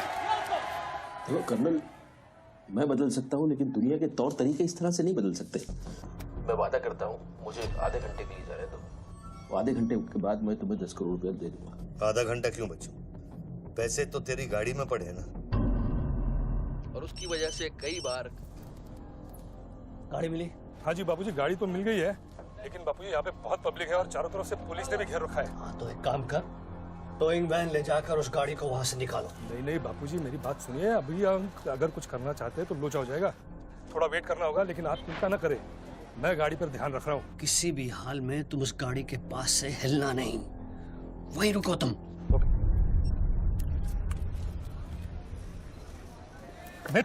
देखो कर्नल, मैं बदल सकता हूँ, लेकिन दुनिया के तौर तरीके इस तरह से नहीं बदल सकते। मैं वादा करता हूँ, मुझे आधे घंटे के लिए जाने दो। आधे घंटे के बाद मैं तुम्हें 10 करोड़ रुपया दे दूंगा। आधा घंटा क्यों बच्चों? पैसे तो तेरी गाड़ी में पड़े हैं ना। और उसकी वजह से कई बार गाड़ी मिली? हाँ जी बापूजी, गाड़ी तो मिल गई है, लेकिन बापूजी यहाँ पे बहुत पब्लिक है और चारों तरफ से पुलिस ने भी घेर रखा है। हाँ तो एक काम कर, टोइंग वैन ले जाकर उस गाड़ी को वहां से निकालो। नहीं बापूजी, मेरी बात सुनिए। अभी हम अगर कुछ करना चाहते हैं तो लोचा हो जाएगा। थोड़ा वेट करना होगा, लेकिन आप चिंता न करें, मैं गाड़ी पर ध्यान रख रहा हूँ। किसी भी हाल में तुम उस गाड़ी के पास से हिलना नहीं, वहीं रुको तुम।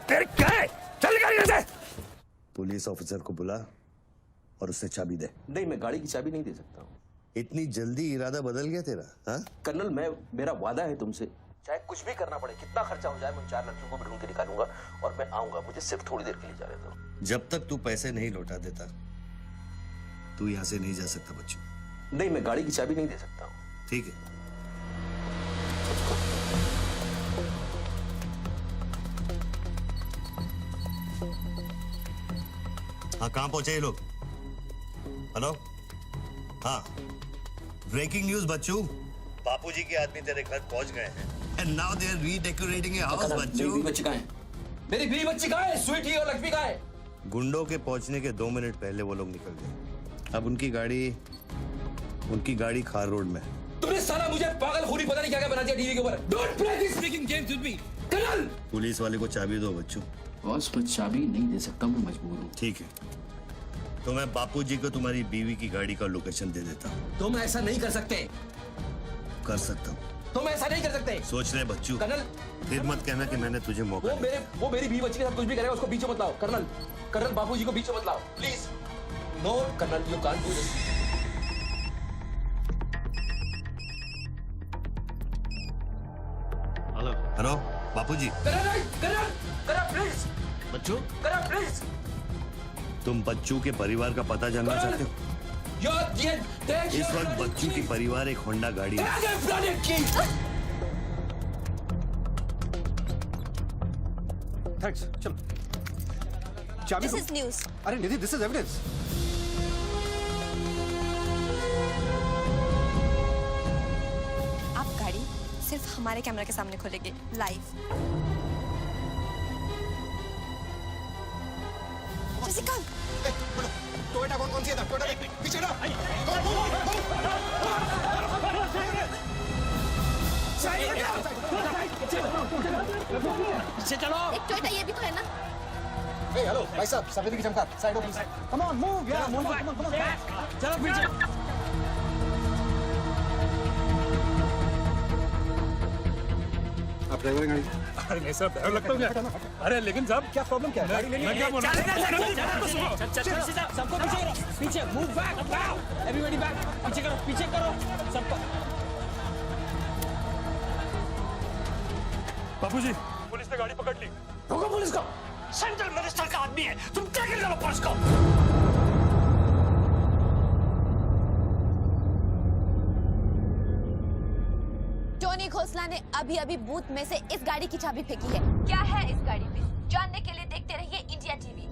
तेरे क्या है? चल गाड़ी से। पुलिस ऑफिसर को बुला और उससे चाबी दे। नहीं, मैं गाड़ी की चाबी नहीं दे सकता हूँ। इतनी जल्दी इरादा बदल गया तेरा? हाँ कर्नल, मेरा वादा है तुमसे चाहे कुछ भी करना पड़े, कितना खर्चा हो जाए, मैं 4 लड़कियों को भी ढूंढ के निकालूंगा और मैं आऊंगा। मुझे सिर्फ थोड़ी देर के लिए जाने दो। जब तक तू पैसे नहीं लौटा देता तू यहाँ से नहीं जा सकता बच्चू। नहीं, मैं गाड़ी की चाबी नहीं दे सकता हूँ। ठीक है। हाँ, कहाँ पहुंचे ये लोग? हेलो? हाँ, ब्रेकिंग न्यूज बच्चू, बापूजी के आदमी तेरे घर पहुंच गए हैं। And now they are redecorating your house, बच्चू। मेरी बीवी बच्ची कहाँ है? मेरी बीवी बच्ची कहाँ है? स्वीटी और लक्ष्मी कहाँ है? गुंडों के पहुंचने के 2 मिनट पहले वो लोग निकल गए। अब उनकी गाड़ी खार रोड में है। तूने साला मुझे पागलखोरी पता नहीं क्या क्या बना दिया टीवी के ऊपर। Don't play this freaking games with me, colonel. Police वाले को चाबी दो बच्चू। बॉस, मैं चाबी नहीं दे सकता, मैं मजबूर हूँ। ठीक है, तो मैं बापूजी को तुम्हारी बीवी की गाड़ी का लोकेशन दे देता हूँ। तुम ऐसा नहीं कर सकते। कर सकता हूँ। तुम ऐसा नहीं कर सकते। सोच रहे बच्चू। कर्नल, फिर मत कहना कि मैंने तुझे मौका वो मेरी बीवी बच्ची के साथ कुछ भी करेगा, उसको बीच में मत लाओ। कर्नल बापूजी को बीच में मत लाओ, please. No colonel, you can't do this. Hello Bapuji. Colonel please. बच्चू, प्लीज। तुम बच्चू के परिवार का पता जानना चाहते हो? इस वक्त बच्चू की परिवार एक होंडा गाड़ी है। थैंक्स, चल। चाबी This is news. अरे निधि, दिस इज एविडेंस। आप गाड़ी सिर्फ हमारे कैमरा के सामने खोलेंगे लाइव। जैसिका, टोयोटा कौन सी है? टोयोटा पीछे ना। पीछे चलो। एक टोयोटा ये भी तो है ना? हेलो भाई साहब, सफेदी की चमकार, साइड हो प्लीज। कम ऑन, मूव यार, मूव बैक। चलो पीछे। आप ड्राइवर गाड़ी? अरे नहीं साहब, डर लगता हूँ क्या? अरे लेकिन साहब, क्या प्रॉब्लम क्या है? मैं क्या बोल रहा सबको पीछे मूव बैक, एवरीबॉडी बैक। पीछे करो सबको। बापूजी, पुलिस ने गाड़ी पकड़ ली। रोको पुलिस को। सेंट्रल मिनिस्टर का आदमी है, तुम क्या कर रहे हो पुलिस को? टोनी खोसला ने अभी बूथ में से इस गाड़ी की चाबी फेंकी है। क्या है इस गाड़ी में, जानने के लिए देखते रहिए इंडिया टीवी।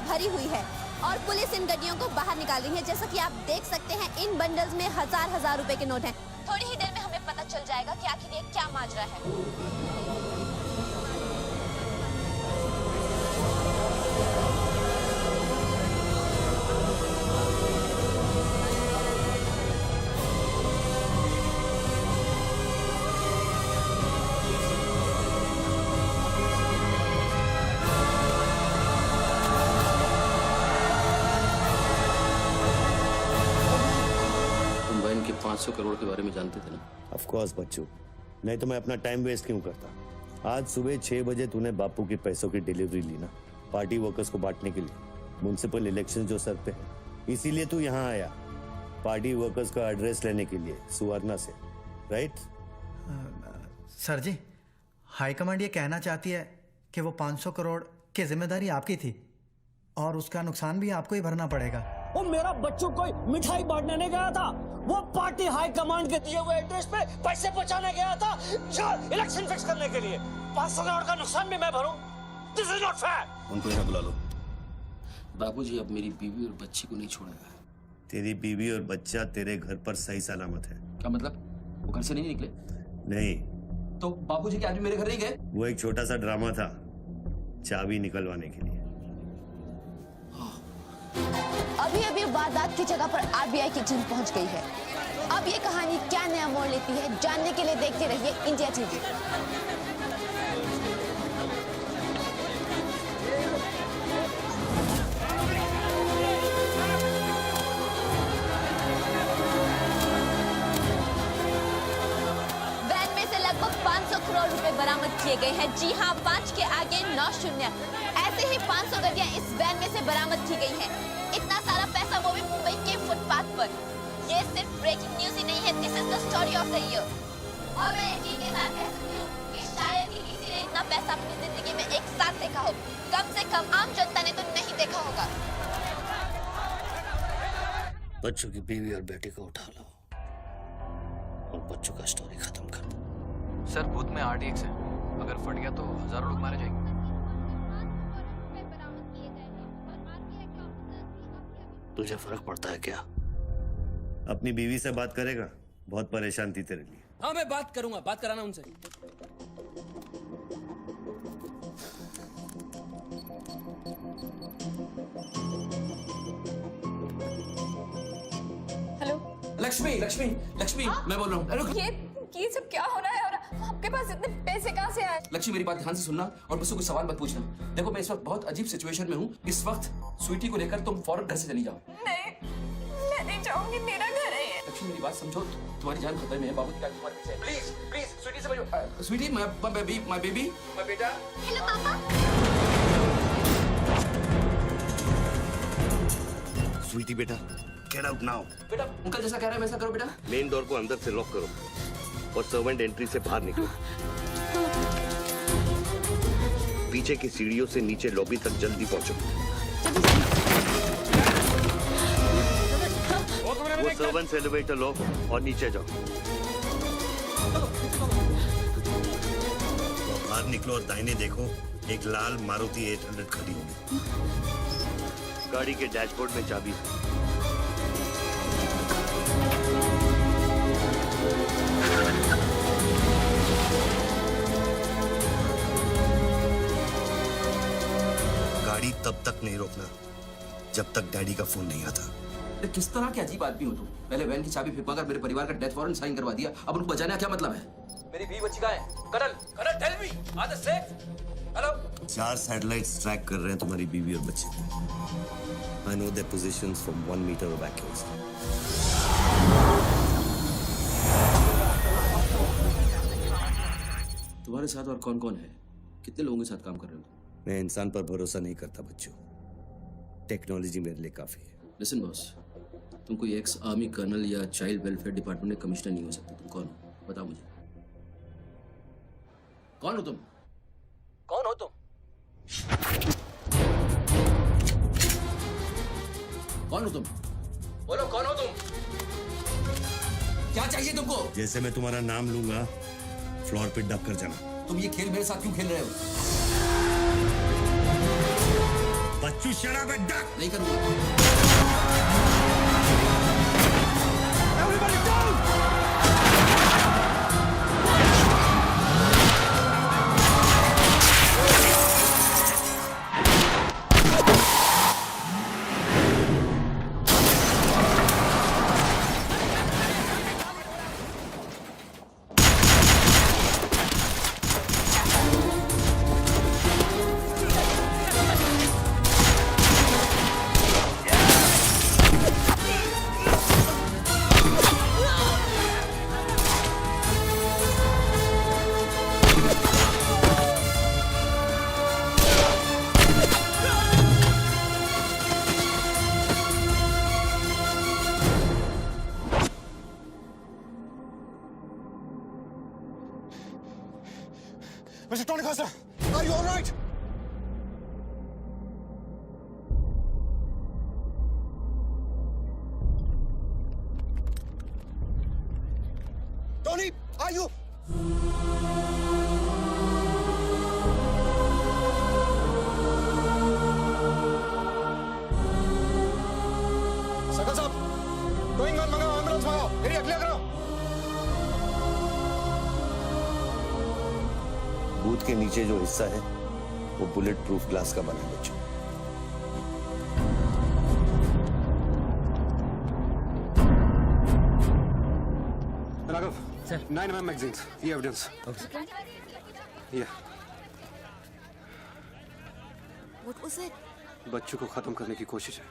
भरी हुई है और पुलिस इन गड्डियों को बाहर निकाल रही है। जैसा कि आप देख सकते हैं, इन बंडल्स में हजार रुपए के नोट हैं। थोड़ी ही देर में हमें पता चल जाएगा कि आखिर ये क्या माजरा है। तुम बहन के 500 करोड़ के बारे में जानते थे ना? ऑफ कोर्स बच्चू, नहीं तो मैं अपना टाइम वेस्ट क्यों करता। आज सुबह 6 बजे तूने बापू के पैसों की डिलीवरी ली ना, पार्टी वर्कर्स को बांटने के लिए। म्युनिसिपल इलेक्शन जो सर पे है, इसीलिए तू यहाँ आया, पार्टी वर्कर्स का एड्रेस लेने के लिए सुवर्णा से, राइट? सर जी, हाईकमांड ये कहना चाहती है कि वो 500 करोड़ की जिम्मेदारी आपकी थी और उसका नुकसान भी आपको ही भरना पड़ेगा। वो मेरा बच्चों कोई मिठाई बांटने नहीं गया था, वो पार्टी हाई कमांड के दिए हुए एड्रेस पे पैसे पहुंचाने गया था इलेक्शन फिक्स करने के लिए। 500 करोड़ का नुकसान भी मैं भरूं? This is not fair. उनको यहाँ बुला लो। बाबूजी अब मेरी बीवी और बच्ची को नहीं छोड़ेगा। तेरी बीवी और बच्चा तेरे घर पर सही सलामत है। क्या मतलब? वो घर से नहीं निकले? नहीं। तो बापूजी के आदमी मेरे घर नहीं गए? वो एक छोटा सा ड्रामा था, चाबी निकलवाने के लिए। अभी वारदात की जगह पर आरबीआई की टीम पहुंच गई है। अब ये कहानी क्या नया मोड़ लेती है, जानने के लिए देखते रहिए इंडिया टीवी। किए गए हैं। जी हाँ, 5 के आगे 9 शून्य। ऐसे ही 500 गड्डियां इस वैन में से बरामद की गई हैं। इतना सारा पैसा, वो भी मुंबई के फुटपाथ पर। ये सिर्फ ब्रेकिंग न्यूज ही नहीं है, this is the story of the year. और मैं यकीन के साथ कह सकती हूँ कि शायद ही किसी ने इतना पैसा अपनी जिंदगी में एक साथ देखा हो। कम से कम आम जनता ने तो नहीं देखा होगा। बच्चों की बीवी और बेटी को उठा लो और बच्चों का स्टोरी खत्म कर दो। सर बूथ में RTX है, अगर फट गया तो हजारों लोग मारे जाएंगे। तुझे फर्क पड़ता है क्या? अपनी बीवी से बात करेगा? बहुत परेशान थी तेरे लिए। हाँ मैं बात करूंगा, बात कराना उनसे। हेलो लक्ष्मी, लक्ष्मी, लक्ष्मी, मैं बोल रहा हूँ। ये सब क्या हो रहा है और आपके पास इतने पैसे कहाँ से आए? लक्ष्मी मेरी बात ध्यान से सुनना और मुझसे कोई सवाल मत पूछना। देखो मैं इस वक्त बहुत अजीब सिचुएशन में हूँ। इस वक्त स्वीटी को लेकर तुम फौरन घर से चली जाओ। नहीं, मैं नहीं जाऊंगी, मेरा घर है ये। लक्ष्मी मेरी बात समझो, तुम्हारी जान खतरे में है। बाबू की गाड़ी तुम्हारे पीछे है। प्लीज प्लीज स्वीटी समझो। स्वीटी, माय बेबी, माय बेटा। हेलो पापा। स्वीटी बेटा, गेट आउट नाउ। बेटा अंकल जैसा कह रहा है वैसा करो बेटा। मेन डोर को अंदर से लॉक करो और सर्वेंट एंट्री से बाहर निकलो। पीछे की सीढ़ियों से नीचे लॉबी तक जल्दी पहुंचो। वो सर्वेंट्स एलिवेटर लो और नीचे जाओ। बाहर निकलो और दाहिने देखो, एक लाल मारुति 800 खड़ी होगी। गाड़ी के डैशबोर्ड में चाबी है। गाड़ी तब तक नहीं रोकना जब तक डैडी का फोन नहीं आता। किस तरह के अजीब आदमी हो तुम? पहले वैन की चाबी फेंकवा कर मेरे परिवार का डेथ वारंट साइन करवा दिया, अब उनको बचाने का क्या मतलब है? मेरी बीवी बच्ची कहाँ है? Karan, Karan tell me, are they safe? Hello? 4 satellites track कर रहे हैं तुम्हारी बीवी और बच्चे को। I know their positions from 1 meter of accuracy. तुम्हारे साथ और कौन कौन है? कितने लोगों के साथ काम कर रहे हो? मैं इंसान पर भरोसा नहीं करता बच्चों। टेक्नोलॉजी मेरे लिए काफी है। लिसन बॉस, तुम कोई एक्स आर्मी कर्नल या चाइल्ड वेलफेयर डिपार्टमेंट में कमिश्नर नहीं हो सकते। तुम कौन हो? बताओ मुझे। कौन हो तुम? कौन हो तुम? कौन हो तुम? बोलो कौन हो तुम? क्या चाहिए तुमको? जैसे मैं तुम्हारा नाम लूंगा फ्लोर पे दब कर जाना। तुम ये खेल मेरे साथ क्यों खेल रहे हो? बच्चू शराब है, डक। नहीं करूंगा। Mr. Tony Costa, are you all right? Tony, are you? Sakal साहब, गोइंग ऑन मंगाओ, एम्बुलेंस मंगाओ, एरिया क्लियर करो। बूथ के नीचे जो हिस्सा है वो बुलेट प्रूफ ग्लास का बना है बच्चों। राघव, सर 9mm मैगजीन्स, ये evidence. Yeah. What was it? बच्चों को खत्म करने की कोशिश है।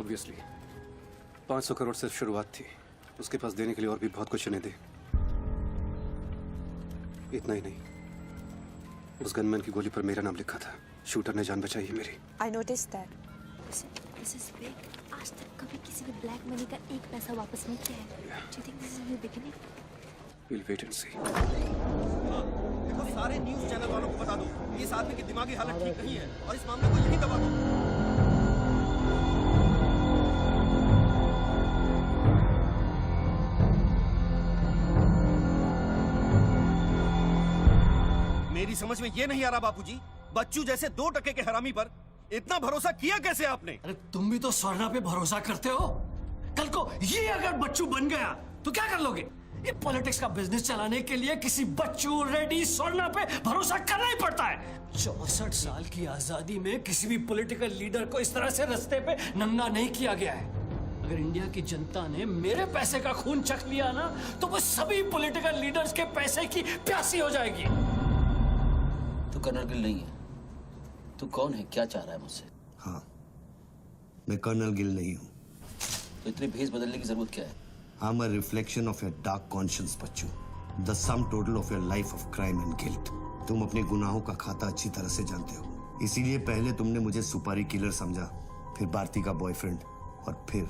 ऑब्वियसली 500 करोड़ सिर्फ शुरुआत थी, उसके पास देने के लिए और भी बहुत कुछ उन्हें दे। इतना ही नहीं, उस गनमैन की गोली पर मेरा नाम लिखा था। शूटर ने जान बचाई है मेरी। I notice that. This is big. आज तक कभी किसी ने ब्लैक मनी का एक पैसा वापस नहीं किया है। Do you think this is new beginning? We'll wait and see. देखो, सारे न्यूज़ चैनल वालों को बता दो इस आदमी की दिमागी हालत ठीक नहीं है और इस मामले को यहीं दबा दो। मेरी समझ में ये नहीं आ रहा बापूजी, बच्चू जैसे 2% के हरामी पर इतना भरोसा किया कैसे आपने? अरे तुम भी तो स्वर्णा पे भरोसा करते हो। कल को ये अगर बच्चू बन गया तो क्या कर लोगे? ये पॉलिटिक्स का बिजनेस चलाने के लिए किसी बच्चू, रेड्डी, स्वर्णा पे भरोसा करना ही पड़ता है। 64 साल की आजादी में किसी भी पॉलिटिकल लीडर को इस तरह से रास्ते पे नंगा नहीं किया गया है। अगर इंडिया की जनता ने मेरे पैसे का खून चख लिया ना तो वो सभी पॉलिटिकल लीडर्स के पैसे की प्यासी हो जाएगी। तू कर्नल गिल नहीं है। तू कौन है? क्या चाह रहा है मुझसे? हाँ, मैं कर्नल गिल नहीं हूँ। तो इतनी भेस बदलने की जरूरत क्या है? I'm a reflection of your dark conscience, Bachchu. The sum total of your life of crime and guilt। तुम अपने गुनाहों का खाता अच्छी तरह से जानते हो। इसीलिए पहले तुमने मुझे सुपारी किलर समझा, फिर भारती का बॉयफ्रेंड और फिर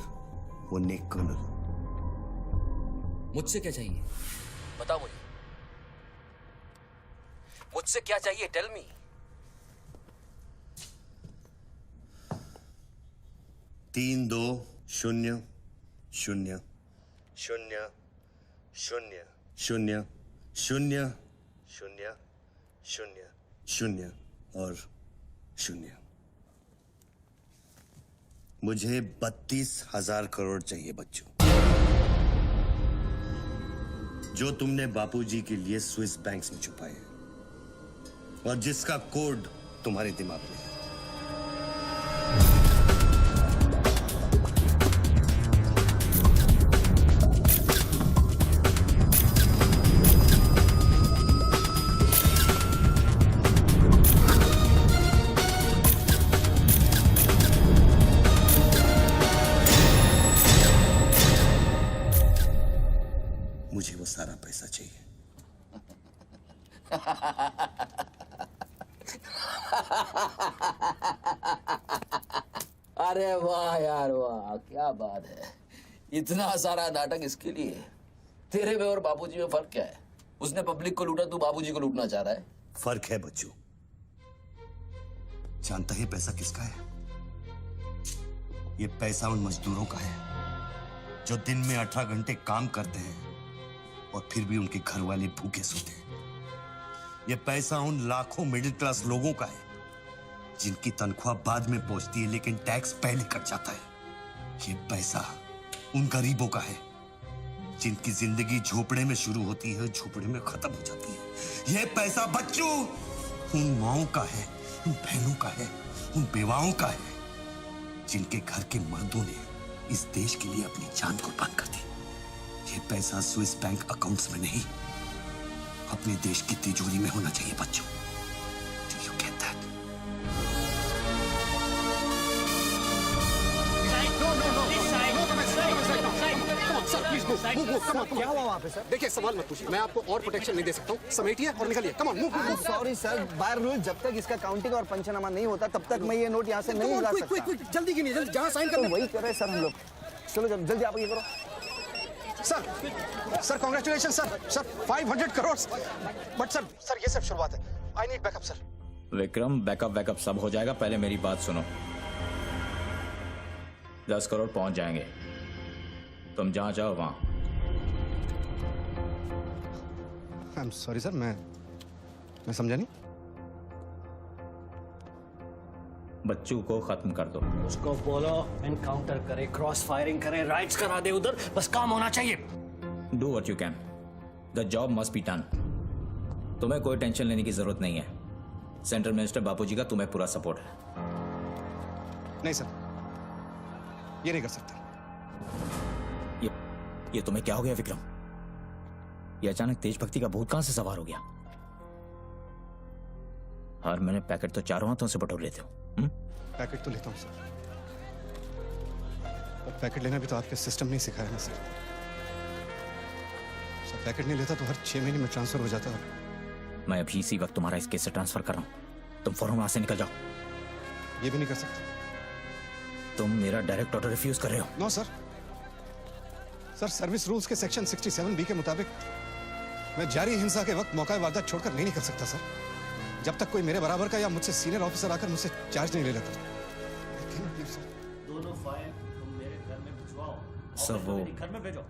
वो नेक कर्नल। मुझसे क्या चाहिए? बताओ मुझे। मुझसे क्या चाहिए? Tell me. तीन 2 0 0 0 0 0 0 0 0 0 और 0। मुझे 32,000 करोड़ चाहिए बच्चों, जो तुमने बापूजी के लिए स्विस बैंक्स में छुपाए और जिसका कोड तुम्हारे दिमाग में है। मुझे वो सारा पैसा चाहिए। अरे वाह यार वाह, क्या बात है। इतना सारा नाटक इसके लिए? तेरे में और बापूजी में फर्क क्या है? उसने पब्लिक को लूटा, तू बापूजी को लूटना चाह रहा है। फर्क है बच्चू। जानता है पैसा किसका है? ये पैसा उन मजदूरों का है जो दिन में 18 घंटे काम करते हैं और फिर भी उनके घर वाले भूखे सोते हैं। ये पैसा उन लाखों मिडिल क्लास लोगों का है जिनकी तनख्वाह बाद में पहुंचती है लेकिन टैक्स पहले कट जाता है। ये पैसा उन गरीबों का है जिनकी जिंदगी झोपड़े में शुरू होती है, झोपड़े में खत्म हो जाती है। ये पैसा बच्चू उन माओं का है, उन बहनों का है, उन बेवाओं का है जिनके घर के मर्दों ने इस देश के लिए अपनी जान कुर्बान कर दी। ये पैसा स्विस बैंक अकाउंट्स में नहीं, अपने देश की तिजोरी में होना चाहिए बच्चों। Do you get that? क्या हुआ वहाँ पे सर? देखिए, सवाल मत पूछिए, मैं आपको और प्रोटेक्शन नहीं दे सकता हूँ। समेटिए और निकलिए। Come on, move. Sorry sir, by rule जब तक इसका काउंटिंग और पंचनामा नहीं होता तब तक मैं ये नोट यहाँ से नहीं ला सकता। क्विक, जल्दी गिनिए, जल्दी। जहाँ साइन कर वही कर रहे सर हम लोग। चलो जल्दी आप ये करो। Sir congratulation sir 500 crore. But sir ये सब शुरुआत है। I need backup sir. Vikram, backup सब हो जाएगा, पहले मेरी बात सुनो। 10 करोड़ पहुंच जाएंगे, तुम जहां जाओ वहां। आई एम सॉरी सर, मैं समझा नहीं। बच्चू को खत्म कर दो। उसको बोलो एनकाउंटर करे, क्रॉस फायरिंग करे, राइट्स करा दे उधर, बस काम होना चाहिए। Do what you can, the job must be done. तुम्हें कोई टेंशन लेने की जरूरत नहीं है। सेंट्रल मिनिस्टर बापूजी का तुम्हें पूरा सपोर्ट है। नहीं सर, ये नहीं कर सकता। ये तुम्हें क्या हो गया विक्रम? ये अचानक देशभक्ति का भूत कहां से सवार हो गया? हर महीने पैकेट तो चारों हाथों से बटोर लेते हो। पैकेट तो लेता हूँ सर, पर पैकेट लेना भी तो आपके सिस्टम ने सिखाया ना सर। पैकेट नहीं लेता तो हर 6 महीने में ट्रांसफर हो जाता है। मैं अभी इसी वक्त तुम्हारा इस केस से ट्रांसफर कर रहा हूं। तुम फौरन वहां से निकल जाओ। ये भी नहीं कर सकते। तुम मेरा डायरेक्ट ऑर्डर रिफ्यूज कर रहे हो। No sir. Sir, service rules के सेक्शन 67B के मुताबिक मैं जारी हिंसा के वक्त मौका वारदात छोड़कर नहीं निकल सकता सर, जब तक कोई मेरे बराबर का या मुझसे सीनियर ऑफिसर आकर मुझसे चार्ज नहीं ले लेता। दोनों फाइल तुम मेरे घर में भिजवाओ। सर, वो घर में भेजो।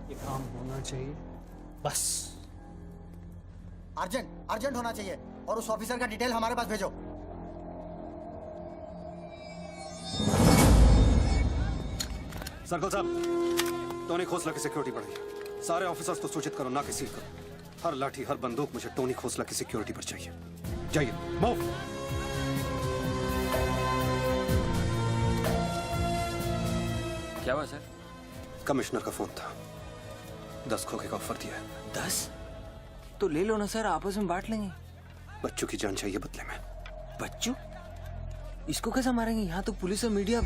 ये काम होना चाहिए बस। अर्जेंट होना चाहिए और उस ऑफिसर का डिटेल हमारे पास भेजो। सर्कल साहब, टोनी खोसला की सिक्योरिटी बढ़ाइए। सारे ऑफिसर्स को सूचित करो, ना कि सील करो। हर लाठी, हर बंदूक मुझे टोनी खोसला की सिक्योरिटी पर चाहिए। जाइए, मूव। क्या हुआ सर? कमिश्नर का फोन था, 10 खोखे का ऑफर दिया है। 10? तो ले लो ना सर, आपस में बांट लेंगे। बच्चों की जान चाहिए बदले में। बच्चू? इसको कैसे मारेंगे? यहाँ तो पुलिस और मीडिया।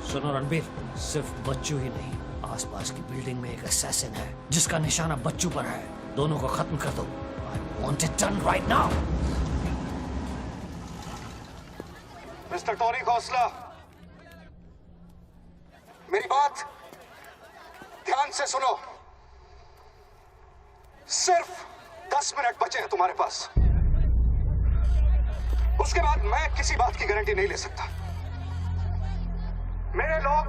सुनो रणबीर, सिर्फ बच्चू ही नहीं, आसपास की बिल्डिंग में एक असैसिन है जिसका निशाना बच्चू पर है। दोनों को खत्म कर दो। I want it done right now. Mister Tony Khosla, मेरी बात ध्यान से सुनो। सिर्फ 10 मिनट बचे हैं तुम्हारे पास। उसके बाद मैं किसी बात की गारंटी नहीं ले सकता। मेरे लोग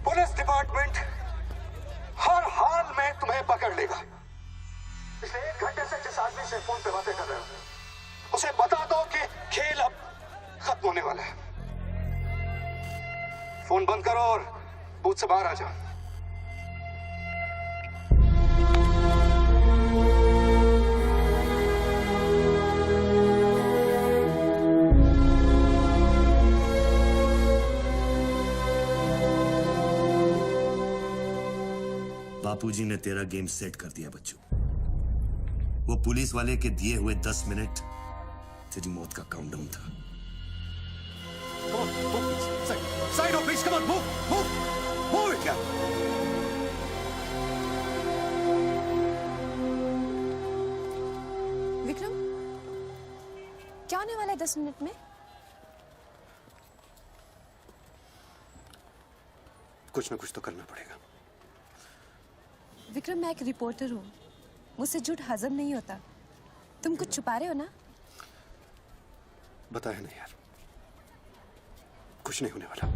पुलिस डिपार्टमेंट हर हाल में तुम्हें पकड़ लेगा। पिछले 1 घंटे से जिस आदमी से फोन पे बातें कर रहे हो, उसे बता दो कि खेल अब खत्म होने वाला है। फोन बंद करो और बूथ से बाहर आ जाओ। बापूजी ने तेरा गेम सेट कर दिया बच्चू। वो पुलिस वाले के दिए हुए 10 मिनट तेरी मौत का काउंटडाउन था। Side please, come on, move it, yeah. Vikram, क्या होने वाला है 10 मिनट में? कुछ ना कुछ तो करना पड़ेगा। विक्रम, मैं एक रिपोर्टर हूँ, मुझसे झूठ हजम नहीं होता। तुम कुछ छुपा रहे हो ना? बताया नहीं यार, कुछ नहीं होने वाला।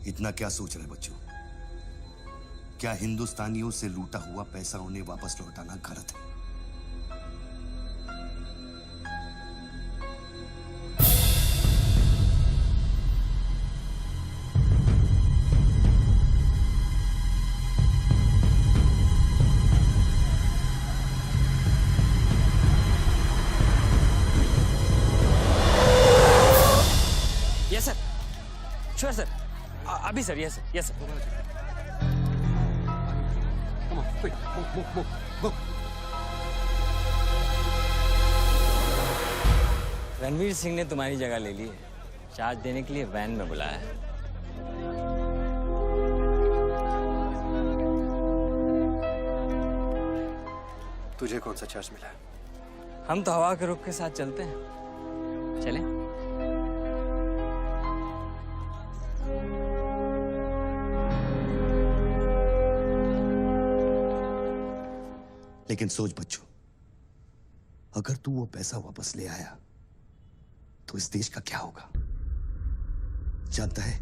इतना क्या सोच रहे बच्चों? क्या हिंदुस्तानियों से लूटा हुआ पैसा उन्हें वापस लौटाना गलत है? यस सर, श्योर सर, अभी sir. Yes sir, yes sir. Ranveer Singh ने तुम्हारी जगह ले ली है। चार्ज देने के लिए वैन में बुलाया है। तुझे कौन सा चार्ज मिला है? हम तो हवा के रुख के साथ चलते हैं। चलें? लेकिन सोच बच्चों, अगर तू वो पैसा वापस ले आया तो इस देश का क्या होगा? जानता है,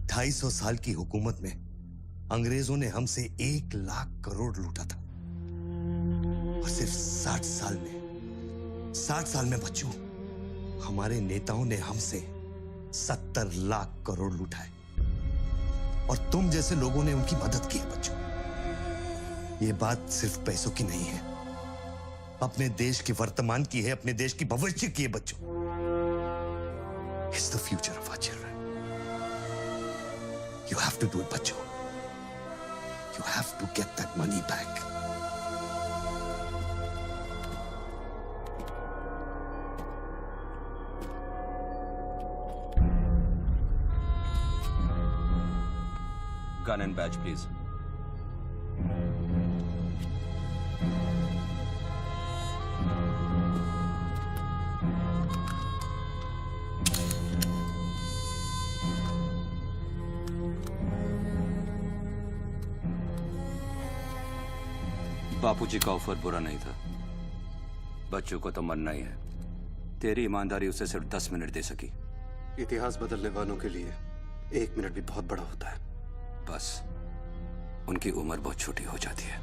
250 साल की हुकूमत में अंग्रेजों ने हमसे 1 लाख करोड़ लूटा था और सिर्फ 60 साल में बच्चों, हमारे नेताओं ने हमसे 70 लाख करोड़ लूटा है और तुम जैसे लोगों ने उनकी मदद की है बच्चों। ये बात सिर्फ पैसों की नहीं है, अपने देश के वर्तमान की है, अपने देश की भविष्य की है बच्चों। It's the future of our children. You have to do it, बच्चों। You have to get that money back. Gun and badge, please. बापूजी का ऑफर बुरा नहीं था। बच्चों को तो मरना ही है। तेरी ईमानदारी उसे सिर्फ 10 मिनट दे सकी। इतिहास बदलने वालों के लिए 1 मिनट भी बहुत बड़ा होता है। बस उनकी उम्र बहुत छोटी हो जाती है।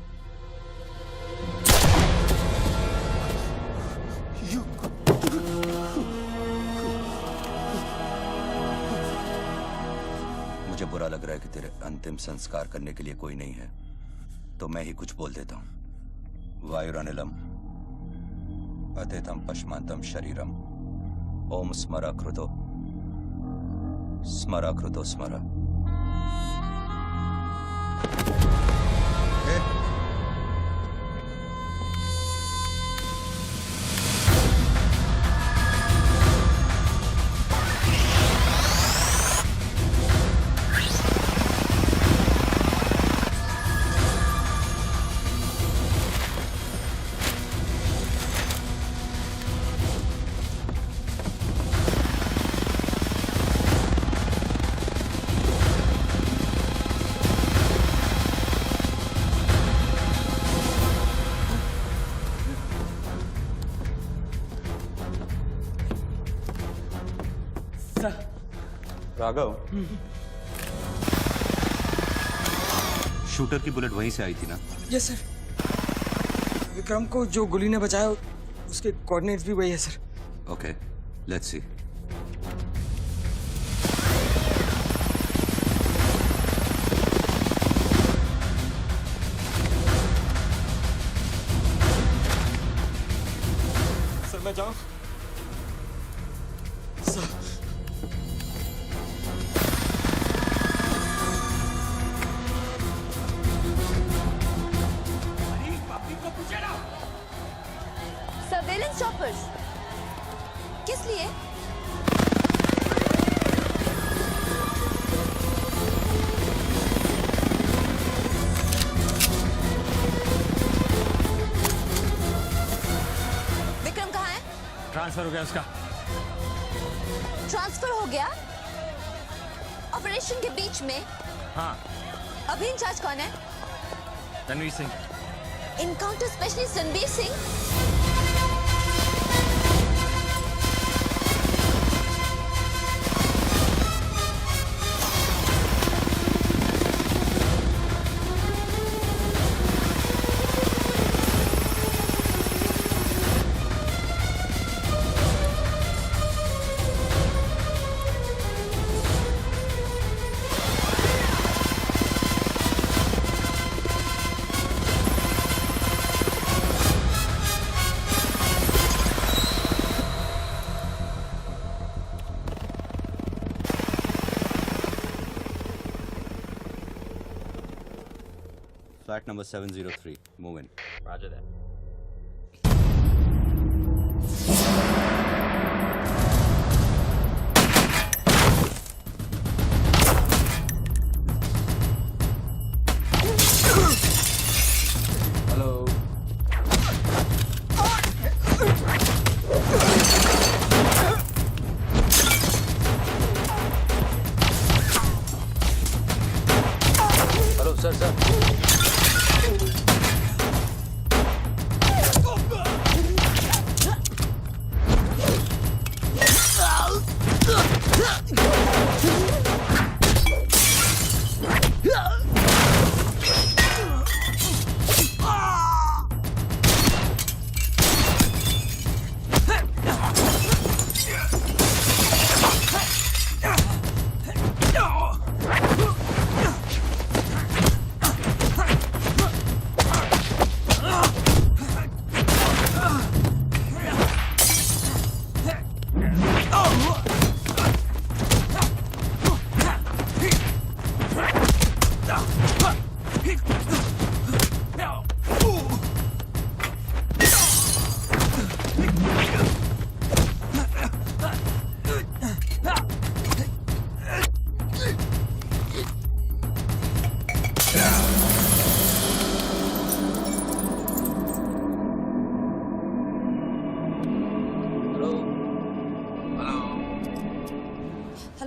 मुझे बुरा लग रहा है कि तेरे अंतिम संस्कार करने के लिए कोई नहीं है, तो मैं ही कुछ बोल देता हूं। वायुरनिलम अतिथम पश्मांतम शरीरम ओम स्मरा कृतो स्मरा। राघव, शूटर की बुलेट वहीं से आई थी ना? Yes sir. विक्रम को जो गोली ने बचाया उसके कोऑर्डिनेट्स भी वही है sir. Okay, let's see. Sir मैं जाऊं? सर सर्वेलेंस चॉपर्स किस लिए? विक्रम कहाँ है? ट्रांसफर हो गया उसका। ट्रांसफर हो गया? ऑपरेशन के बीच में? हाँ। अभी इंचार्ज कौन है? Ranvir Singh. Encounter specialist Ranvir Singh? Flat number 703. Move in. Roger that. Hello. Hello sir.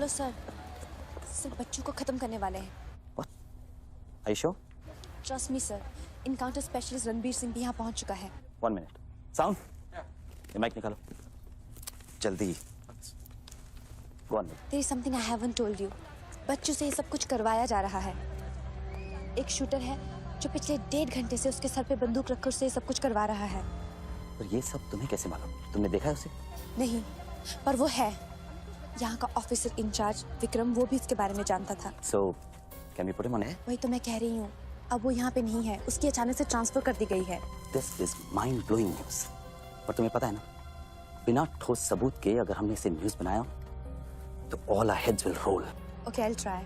Hello sir, सिर्फ बच्चों को खत्म करने वाले हैं। आयशो trust me sir, encounter specialist Ranbir Singh भी यहाँ पहुँच चुका है। 1 मिनट साउंड ये माइक निकालो जल्दी। Go on. There is something I haven't told you. बच्चों से ये सब कुछ करवाया जा रहा है। एक शूटर है जो पिछले 1.5 घंटे से उसके सर पे बंदूक रखकर उससे ये सब कुछ करवा रहा है। पर ये सब तुम्हें कैसे मालूम? तुमने देखा है उसे? नहीं, पर वो है। यहाँ का ऑफिसर इंचार्ज विक्रम वो भी इसके बारे में जानता था। So, can we put him on air? वही तो मैं कह रही हूँ, अब वो यहाँ पे नहीं है, उसकी अचानक से ट्रांसफर कर दी गई है। This is mind-blowing news. पर तुम्हें पता है ना, बिना ठोस सबूत के अगर हमने इसे न्यूज़ बनाया तो all our heads will roll. Okay, I'll try.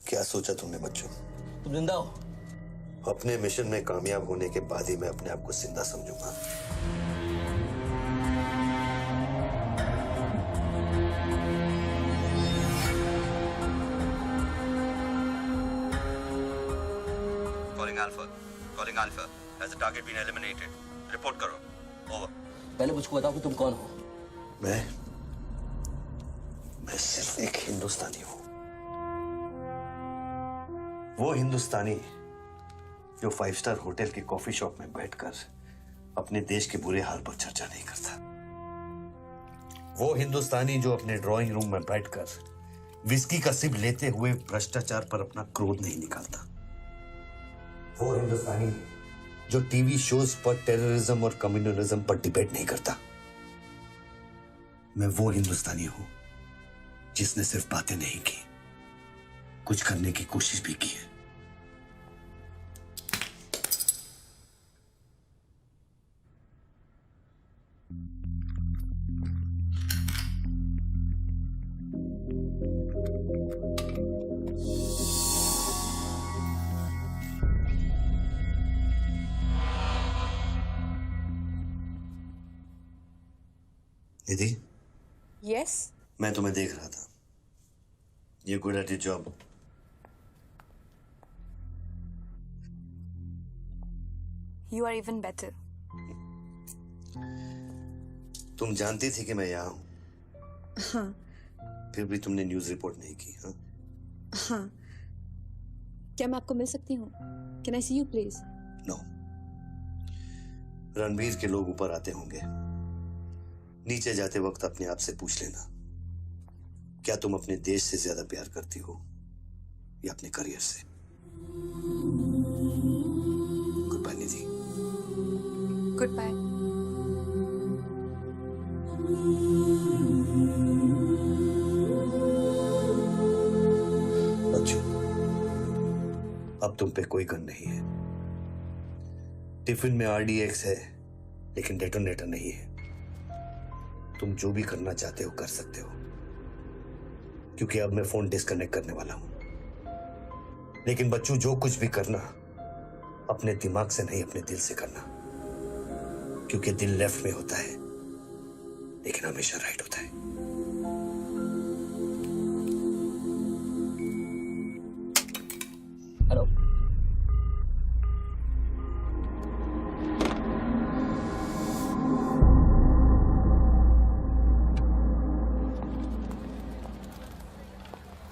क्या सोचा तुमने बच्चों? तुम जिंदा हो? अपने मिशन में कामयाब होने के बाद ही मैं अपने आप को जिंदा समझूंगा। Calling Alpha. Has the target been eliminated? Report करो. Over. पहले मुझको बताओ कि तुम कौन हो? मैं सिर्फ एक हिंदुस्तानी हूं। वो हिंदुस्तानी जो 5 स्टार होटल के कॉफी शॉप में बैठकर अपने देश के बुरे हाल पर चर्चा नहीं करता। वो हिंदुस्तानी जो अपने ड्राइंग रूम में बैठकर विस्की का सिप लेते हुए भ्रष्टाचार पर अपना क्रोध नहीं निकालता। वो हिंदुस्तानी जो टीवी शोज पर टेररिज्म और कम्युनलिज्म पर डिबेट नहीं करता। मैं वो हिंदुस्तानी हूं जिसने सिर्फ बातें नहीं की, कुछ करने की कोशिश भी की है। निधि, Yes? मैं तुम्हें देख रहा था। You're good at your job. You are even better. तुम जानती थी कि मैं यहाँ हूँ। हाँ। फिर भी तुमने न्यूज़ रिपोर्ट नहीं की, हाँ? हाँ। क्या मैं आपको मिल सकती हूँ? Can I see you please? No. Ranbir के लोग ऊपर आते होंगे। नीचे जाते वक्त अपने आप से पूछ लेना, क्या तुम अपने देश से ज्यादा प्यार करती हो या अपने करियर से? Goodbye Nidhi. Goodbye. बच्चों, अब तुम पे कोई गन नहीं है। टिफिन में RDX है, लेकिन डेटोनेटर नहीं है। तुम जो भी करना चाहते हो कर सकते हो, क्योंकि अब मैं फोन डिस्कनेक्ट करने वाला हूं। लेकिन बच्चों, जो कुछ भी करना अपने दिमाग से नहीं, अपने दिल से करना, क्योंकि दिल लेफ्ट में होता है लेकिन हमेशा राइट होता है। हेलो,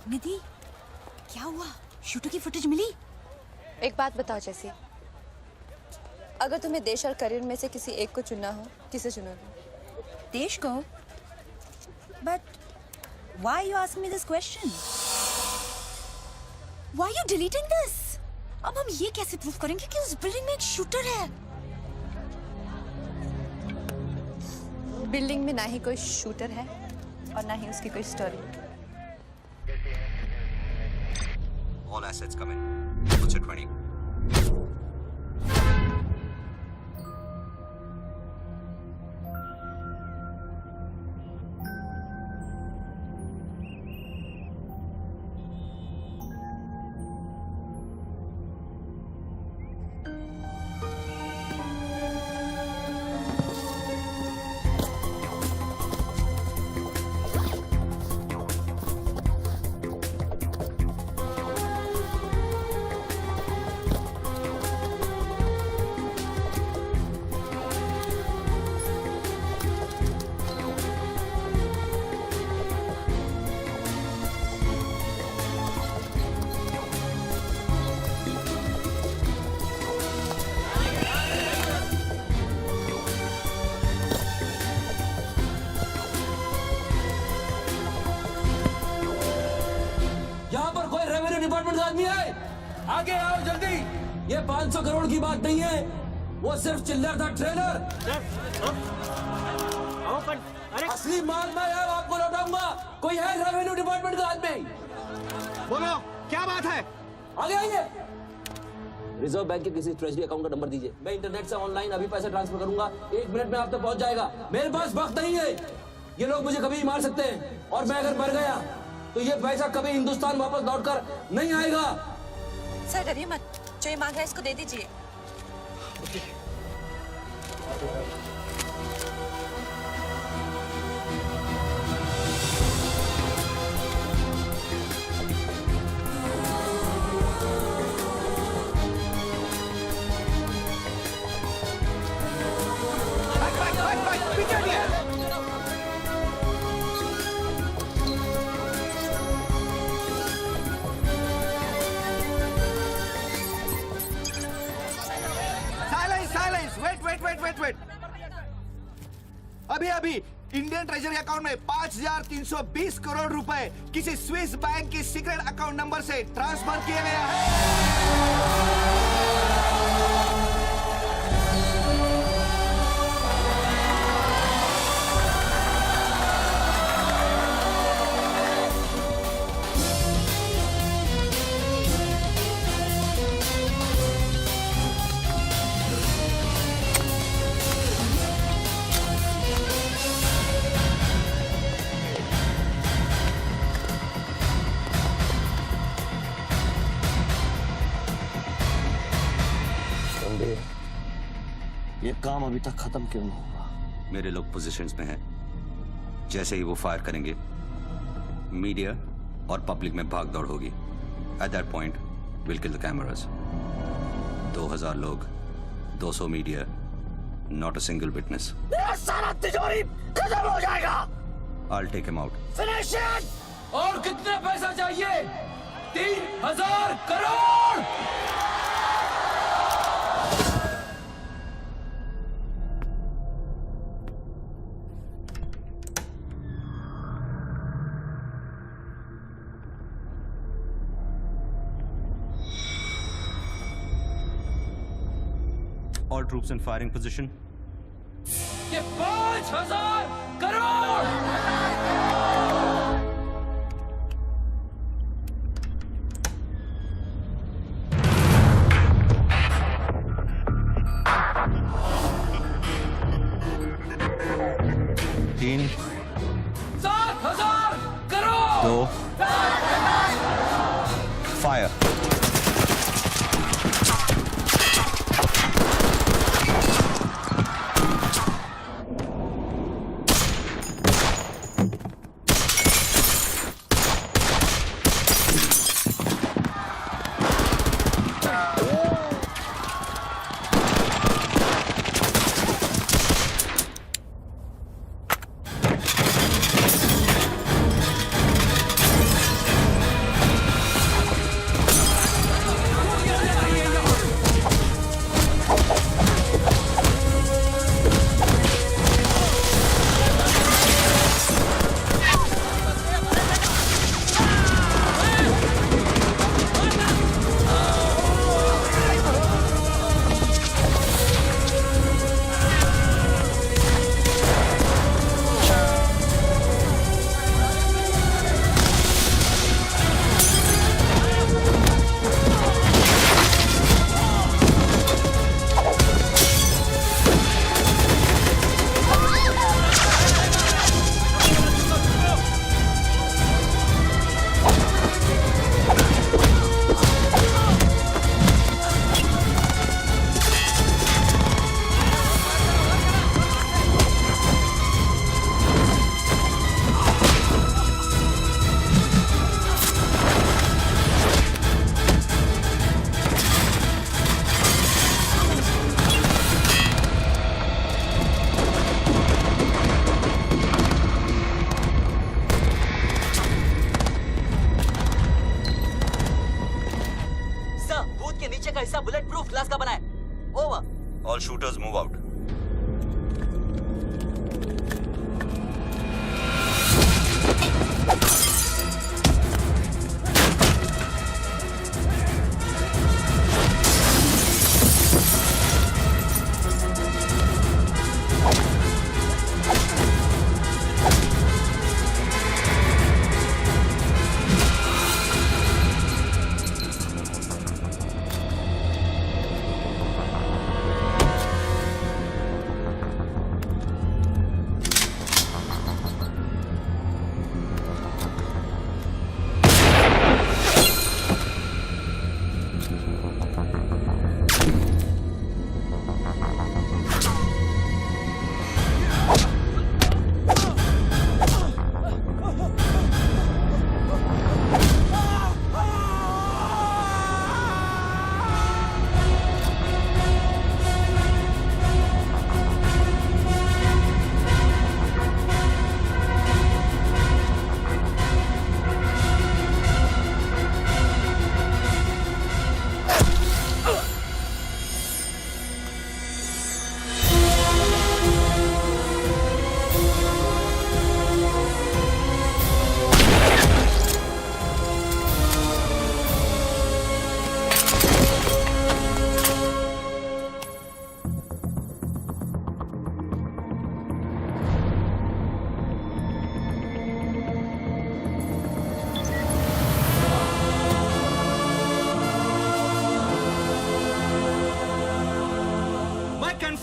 निधि, क्या हुआ? शूटर की फुटेज मिली? एक बात बताओ जैसी, अगर तुम्हें देश और करियर में से किसी एक को चुनना हो, किसे चुनोगे? देश को? But why you ask me this question? Why you deleting this? अब हम ये कैसे प्रूव करेंगे कि उस बिल्डिंग में एक शूटर है? बिल्डिंग में ना ही कोई शूटर है और ना ही उसकी कोई story. All assets come in. What's your 20? Department का आदमी है, आगे आओ जल्दी। ये 500 करोड़ की बात नहीं है, वो सिर्फ चिल्लर था, ट्रेलर। असली माल मैं है, आपको लौटाऊंगा। कोई है रेवेन्यू डिपार्टमेंट का आदमी? बोलो क्या बात है? आगे आइए। रिजर्व बैंक के किसी ट्रेजरी अकाउंट का नंबर दीजिए, मैं इंटरनेट से ऑनलाइन अभी पैसे ट्रांसफर करूंगा, 1 मिनट में आप तक पहुंच जाएगा। मेरे पास वक्त नहीं है, ये लोग मुझे कभी मार सकते हैं, और मैं अगर मर गया तो ये पैसा कभी हिंदुस्तान वापस लौटकर नहीं आएगा। सर डरिए मत, जो ये मांग रहा है इसको दे दीजिए। वेट। अभी इंडियन ट्रेजरी अकाउंट में 5,320 करोड़ रुपए किसी स्विस बैंक की सीक्रेट अकाउंट नंबर से ट्रांसफर किए गए हैं। ये काम अभी तक खत्म क्यों नहीं हुआ? मेरे लोग पोजीशंस में हैं। जैसे ही वो फायर करेंगे, मीडिया और पब्लिक में भाग दौड़ होगी। At that point will kill the cameras. 2000 लोग, 200 media, not a single witness. मेरा सारा तिजोरी खत्म हो जाएगा। I'll take him out. Finish it. और कितना पैसा चाहिए? 3000 crore. All troops in firing position. ये 5000 करोड़। तीन, 7000 crore. 2, fire. All shooters move out.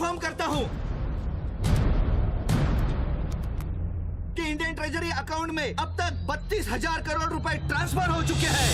Confirm करता हूं कि इंडियन ट्रेजरी अकाउंट में अब तक 32,000 करोड़ रुपए ट्रांसफर हो चुके हैं।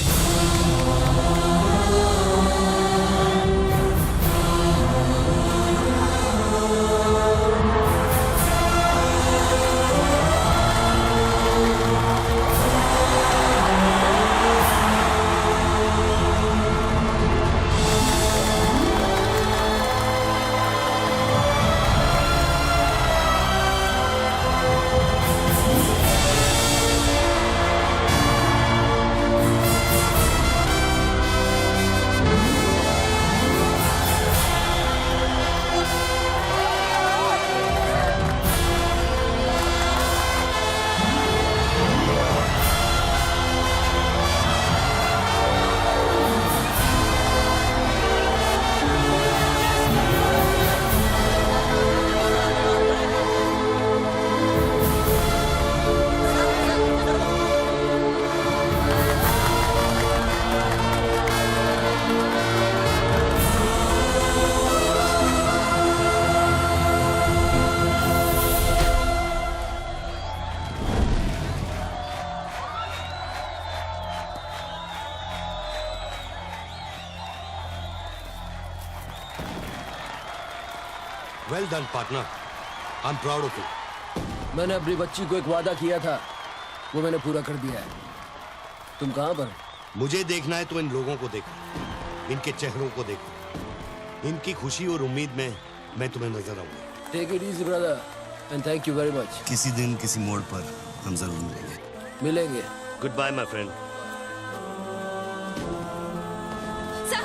Well done, partner. I'm proud of you. मैंने अपनी बच्ची को एक वादा किया था, वो मैंने पूरा कर दिया है। तुम कहाँ पर? मुझे देखना है तो इन लोगों को देखो, इनके चेहरों को देखो, इनकी खुशी और उम्मीद में मैं तुम्हें नजर आऊंगा। Take it easy, brother, and thank you very much. किसी दिन किसी मोड़ पर हम जरूर मिलेंगे। मिलेंगे। Goodbye, my friend. सर,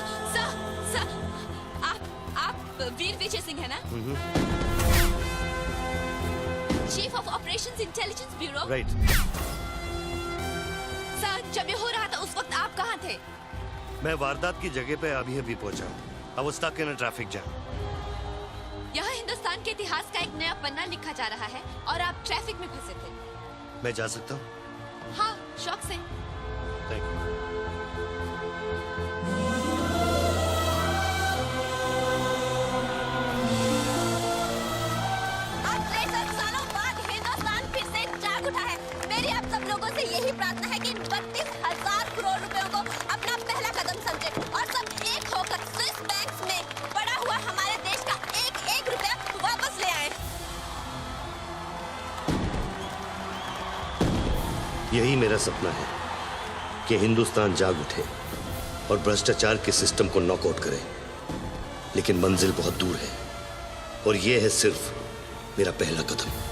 आप वीर विजय सिंह है ना? Chief of operations intelligence bureau. Right. Sir, जब ये हो रहा था उस वक्त आप कहाँ थे? मैं वारदात की जगह पे अभी पहुंचा। I was stuck in a traffic jam. यहाँ हिंदुस्तान के इतिहास का एक नया पन्ना लिखा जा रहा है और आप ट्रैफिक में फंसे थे। मैं जा सकता हूँ? हाँ, शौक से। Thank you. मेरी आप सब लोगों से यही प्रार्थना है कि 32,000 करोड़ रुपयों को अपना पहला कदम समझे और सब एक होकर स्विस बैंक्स में पड़ा हुआ हमारे देश का एक रुपया वापस ले आए। यही मेरा सपना है कि हिंदुस्तान जाग उठे और भ्रष्टाचार के सिस्टम को नॉकआउट करे, लेकिन मंजिल बहुत दूर है और यह है सिर्फ मेरा पहला कदम।